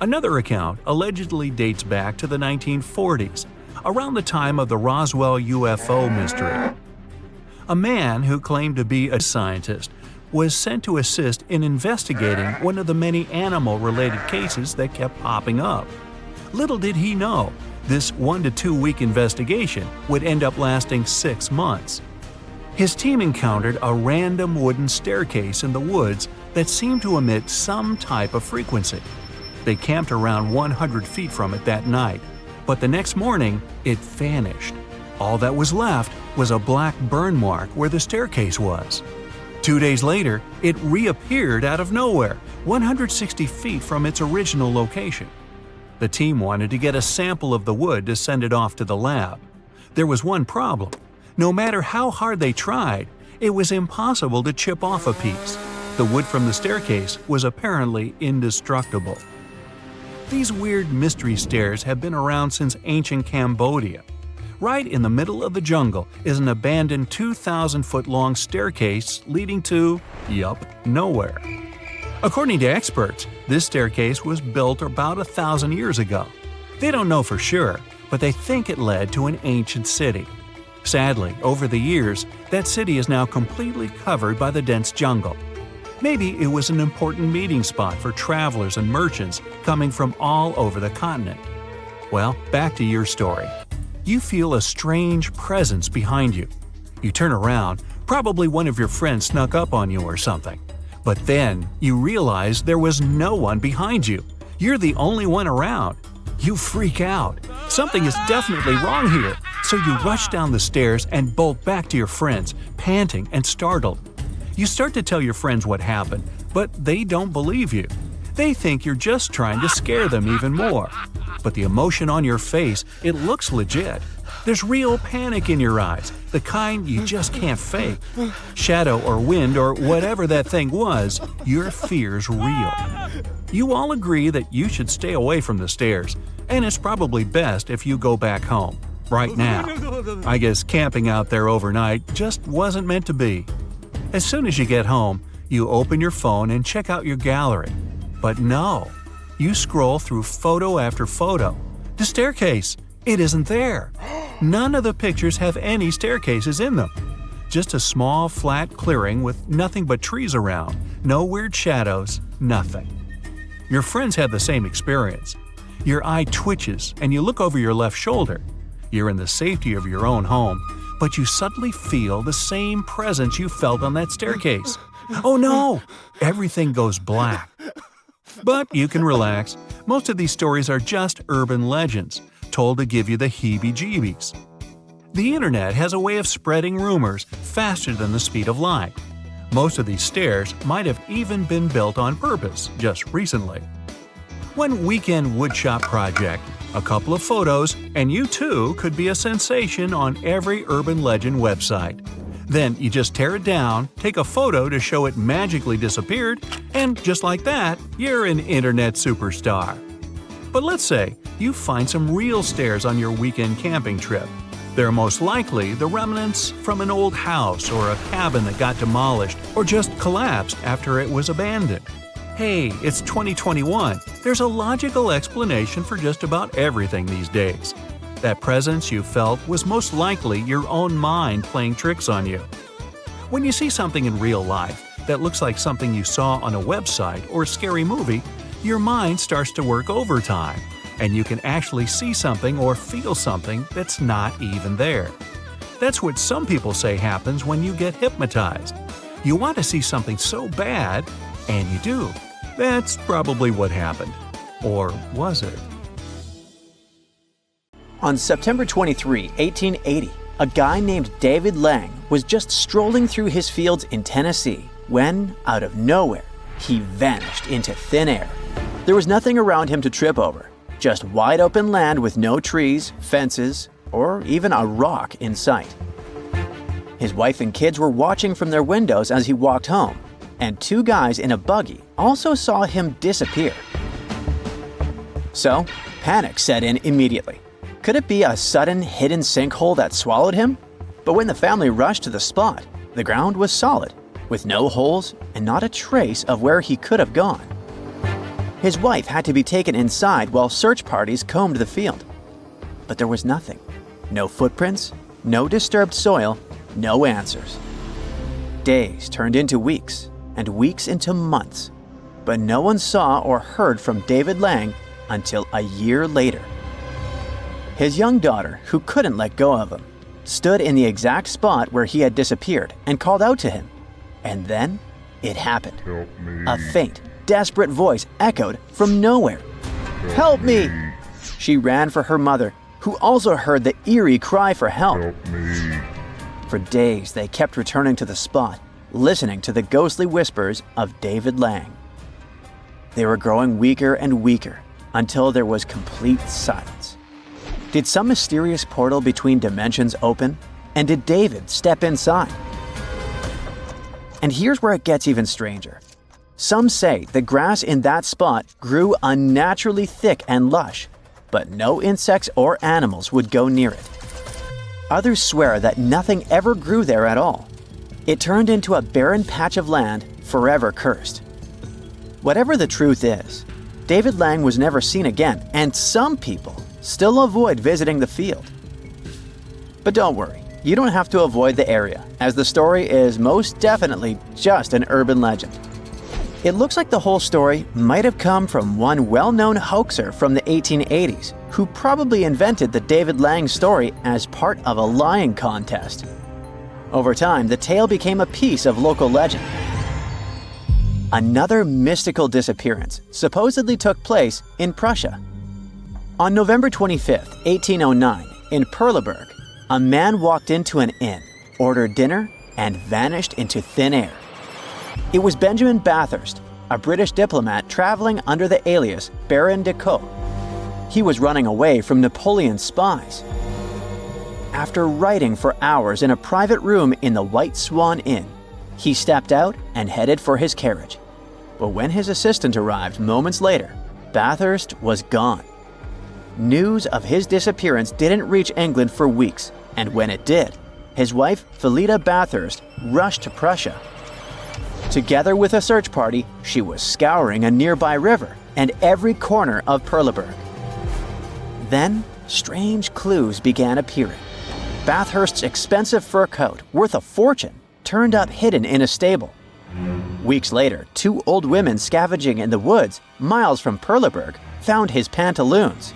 Another account allegedly dates back to the 1940s, around the time of the Roswell UFO mystery. A man who claimed to be a scientist was sent to assist in investigating one of the many animal-related cases that kept popping up. Little did he know, this 1 to 2 week investigation would end up lasting 6 months. His team encountered a random wooden staircase in the woods that seemed to emit some type of frequency. They camped around 100 feet from it that night, but the next morning, it vanished. All that was left was a black burn mark where the staircase was. 2 days later, it reappeared out of nowhere, 160 feet from its original location. The team wanted to get a sample of the wood to send it off to the lab. There was one problem. No matter how hard they tried, it was impossible to chip off a piece. The wood from the staircase was apparently indestructible. These weird mystery stairs have been around since ancient Cambodia. Right in the middle of the jungle is an abandoned 2,000-foot-long staircase leading to, nowhere. According to experts, this staircase was built about 1,000 years ago. They don't know for sure, but they think it led to an ancient city. Sadly, over the years, that city is now completely covered by the dense jungle. Maybe it was an important meeting spot for travelers and merchants coming from all over the continent. Well, back to your story. You feel a strange presence behind you. You turn around, probably one of your friends snuck up on you or something. But then you realize there was no one behind you. You're the only one around. You freak out. Something is definitely wrong here. So you rush down the stairs and bolt back to your friends, panting and startled. You start to tell your friends what happened, but they don't believe you. They think you're just trying to scare them even more. But the emotion on your face, it looks legit. There's real panic in your eyes, the kind you just can't fake. Shadow or wind or whatever that thing was, your fear's real. You all agree that you should stay away from the stairs, and it's probably best if you go back home, right now. I guess camping out there overnight just wasn't meant to be. As soon as you get home, you open your phone and check out your gallery. But no, you scroll through photo after photo. The staircase, it isn't there. None of the pictures have any staircases in them. Just a small, flat clearing with nothing but trees around, no weird shadows, nothing. Your friends have the same experience. Your eye twitches and you look over your left shoulder. You're in the safety of your own home, but you suddenly feel the same presence you felt on that staircase. Oh no! Everything goes black. But you can relax. Most of these stories are just urban legends, told to give you the heebie-jeebies. The internet has a way of spreading rumors faster than the speed of light. Most of these stairs might have even been built on purpose just recently. One weekend woodshop project, a couple of photos, and you too could be a sensation on every urban legend website. Then you just tear it down, take a photo to show it magically disappeared, and just like that, you're an internet superstar. But let's say you find some real stairs on your weekend camping trip. They're most likely the remnants from an old house or a cabin that got demolished or just collapsed after it was abandoned. Hey, it's 2021. There's a logical explanation for just about everything these days. That presence you felt was most likely your own mind playing tricks on you. When you see something in real life that looks like something you saw on a website or a scary movie, your mind starts to work overtime, and you can actually see something or feel something that's not even there. That's what some people say happens when you get hypnotized. You want to see something so bad, and you do. That's probably what happened. Or was it? On September 23, 1880, a guy named David Lang was just strolling through his fields in Tennessee when, out of nowhere, he vanished into thin air. There was nothing around him to trip over, just wide open land with no trees, fences, or even a rock in sight. His wife and kids were watching from their windows as he walked home, and two guys in a buggy also saw him disappear. So, panic set in immediately. Could it be a sudden hidden sinkhole that swallowed him? But when the family rushed to the spot, the ground was solid, with no holes and not a trace of where he could have gone. His wife had to be taken inside while search parties combed the field. But there was nothing. No footprints, no disturbed soil, no answers. Days turned into weeks, and weeks into months. But no one saw or heard from David Lang until a year later. His young daughter, who couldn't let go of him, stood in the exact spot where he had disappeared and called out to him. And then it happened. Help me. A faint, desperate voice echoed from nowhere. Help me! She ran for her mother, who also heard the eerie cry for help. Help me. For days, they kept returning to the spot, listening to the ghostly whispers of David Lang. They were growing weaker and weaker until there was complete silence. Did some mysterious portal between dimensions open? And did David step inside? And here's where it gets even stranger. Some say the grass in that spot grew unnaturally thick and lush, but no insects or animals would go near it. Others swear that nothing ever grew there at all. It turned into a barren patch of land forever cursed. Whatever the truth is, David Lang was never seen again, and some people still avoid visiting the field. But don't worry, you don't have to avoid the area, as the story is most definitely just an urban legend. It looks like the whole story might have come from one well-known hoaxer from the 1880s, who probably invented the David Lang story as part of a lying contest. Over time, the tale became a piece of local legend. Another mystical disappearance supposedly took place in Prussia. On November 25, 1809, in Perleberg, a man walked into an inn, ordered dinner, and vanished into thin air. It was Benjamin Bathurst, a British diplomat traveling under the alias Baron de Caux. He was running away from Napoleon's spies. After writing for hours in a private room in the White Swan Inn, he stepped out and headed for his carriage. But when his assistant arrived moments later, Bathurst was gone. News of his disappearance didn't reach England for weeks, and when it did, his wife, Philida Bathurst, rushed to Prussia. Together with a search party, she was scouring a nearby river and every corner of Perleberg. Then, strange clues began appearing. Bathurst's expensive fur coat, worth a fortune, turned up hidden in a stable. Weeks later, two old women scavenging in the woods, miles from Perleberg, found his pantaloons.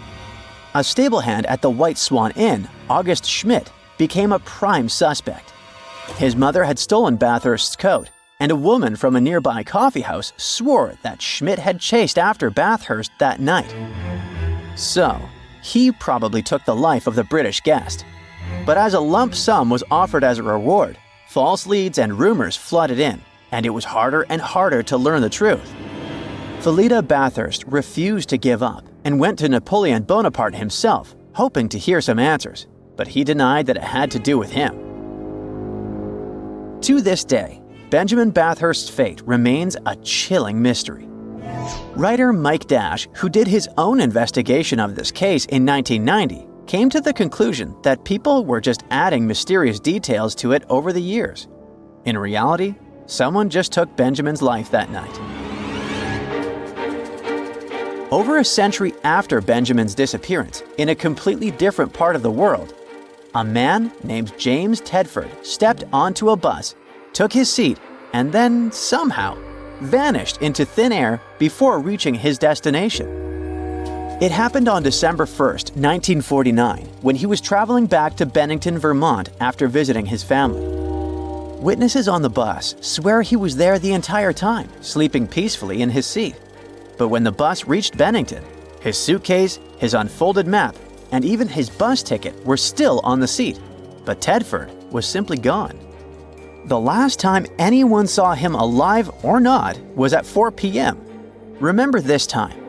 A stablehand at the White Swan Inn, August Schmidt, became a prime suspect. His mother had stolen Bathurst's coat, and a woman from a nearby coffee house swore that Schmidt had chased after Bathurst that night. So, he probably took the life of the British guest. But as a lump sum was offered as a reward, false leads and rumors flooded in, and it was harder and harder to learn the truth. Philida Bathurst refused to give up and went to Napoleon Bonaparte himself, hoping to hear some answers, but he denied that it had to do with him. To this day, Benjamin Bathurst's fate remains a chilling mystery. Writer Mike Dash, who did his own investigation of this case in 1990, came to the conclusion that people were just adding mysterious details to it over the years. In reality, someone just took Benjamin's life that night. Over a century after Benjamin's disappearance, in a completely different part of the world, a man named James Tedford stepped onto a bus, took his seat, and then somehow vanished into thin air before reaching his destination. It happened on December 1st, 1949, when he was traveling back to Bennington, Vermont after visiting his family. Witnesses on the bus swear he was there the entire time, sleeping peacefully in his seat. But when the bus reached Bennington, his suitcase, his unfolded map, and even his bus ticket were still on the seat, but Tedford was simply gone. The last time anyone saw him alive or not was at 4 p.m. Remember this time.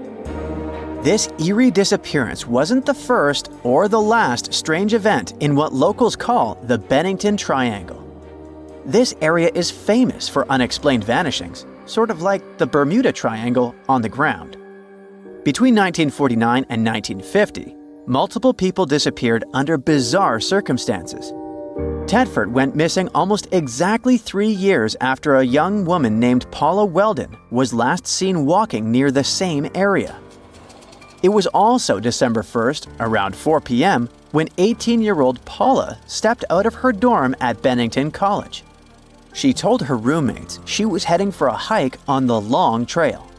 This eerie disappearance wasn't the first or the last strange event in what locals call the Bennington Triangle. This area is famous for unexplained vanishings, sort of like the Bermuda Triangle on the ground. Between 1949 and 1950, multiple people disappeared under bizarre circumstances. Tedford went missing almost exactly 3 years after a young woman named Paula Weldon was last seen walking near the same area. It was also December 1st, around 4 p.m., when 18-year-old Paula stepped out of her dorm at Bennington College. She told her roommates she was heading for a hike on the long trail.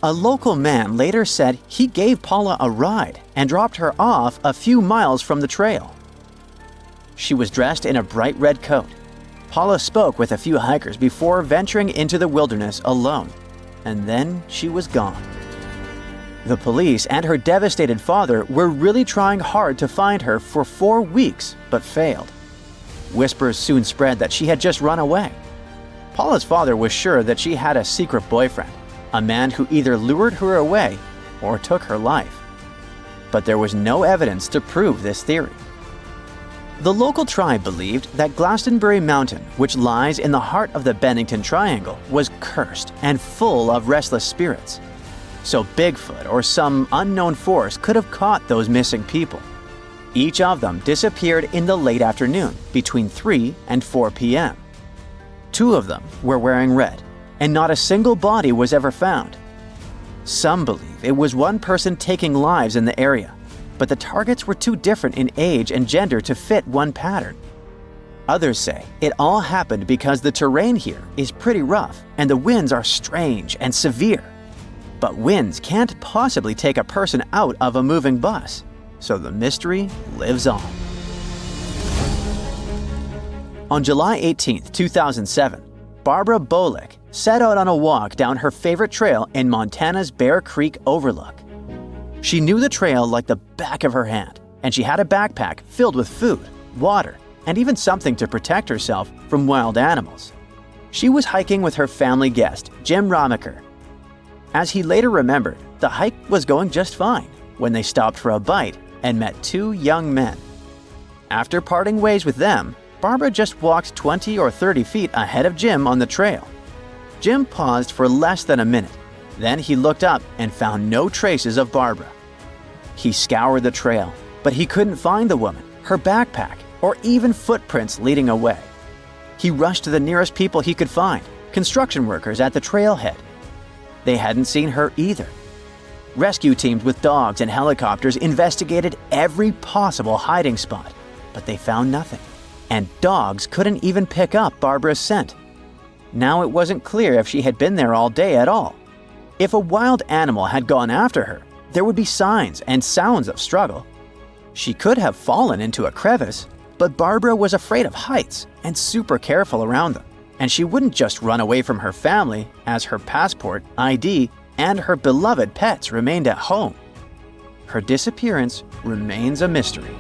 A local man later said he gave Paula a ride and dropped her off a few miles from the trail. She was dressed in a bright red coat. Paula spoke with a few hikers before venturing into the wilderness alone, and then she was gone. The police and her devastated father were really trying hard to find her for 4 weeks, but failed. Whispers soon spread that she had just run away. Paula's father was sure that she had a secret boyfriend, a man who either lured her away or took her life. But there was no evidence to prove this theory. The local tribe believed that Glastonbury Mountain, which lies in the heart of the Bennington Triangle, was cursed and full of restless spirits. So Bigfoot or some unknown force could have caught those missing people. Each of them disappeared in the late afternoon, between 3 and 4 p.m. 2 of them were wearing red, and not a single body was ever found. Some believe it was one person taking lives in the area, but the targets were too different in age and gender to fit one pattern. Others say it all happened because the terrain here is pretty rough and the winds are strange and severe. But winds can't possibly take a person out of a moving bus, so the mystery lives on. On July 18, 2007, Barbara Bolick set out on a walk down her favorite trail in Montana's Bear Creek Overlook. She knew the trail like the back of her hand, and she had a backpack filled with food, water, and even something to protect herself from wild animals. She was hiking with her family guest, Jim Ramaker. As he later remembered, the hike was going just fine when they stopped for a bite and met 2 young men. After parting ways with them, Barbara just walked 20 or 30 feet ahead of Jim on the trail. Jim paused for less than a minute. Then he looked up and found no traces of Barbara. He scoured the trail, but he couldn't find the woman, her backpack, or even footprints leading away. He rushed to the nearest people he could find, construction workers at the trailhead. They hadn't seen her either. Rescue teams with dogs and helicopters investigated every possible hiding spot, but they found nothing. And dogs couldn't even pick up Barbara's scent. Now it wasn't clear if she had been there all day at all. If a wild animal had gone after her, there would be signs and sounds of struggle. She could have fallen into a crevice, but Barbara was afraid of heights and super careful around them. And she wouldn't just run away from her family, as her passport, ID, and her beloved pets remained at home. Her disappearance remains a mystery.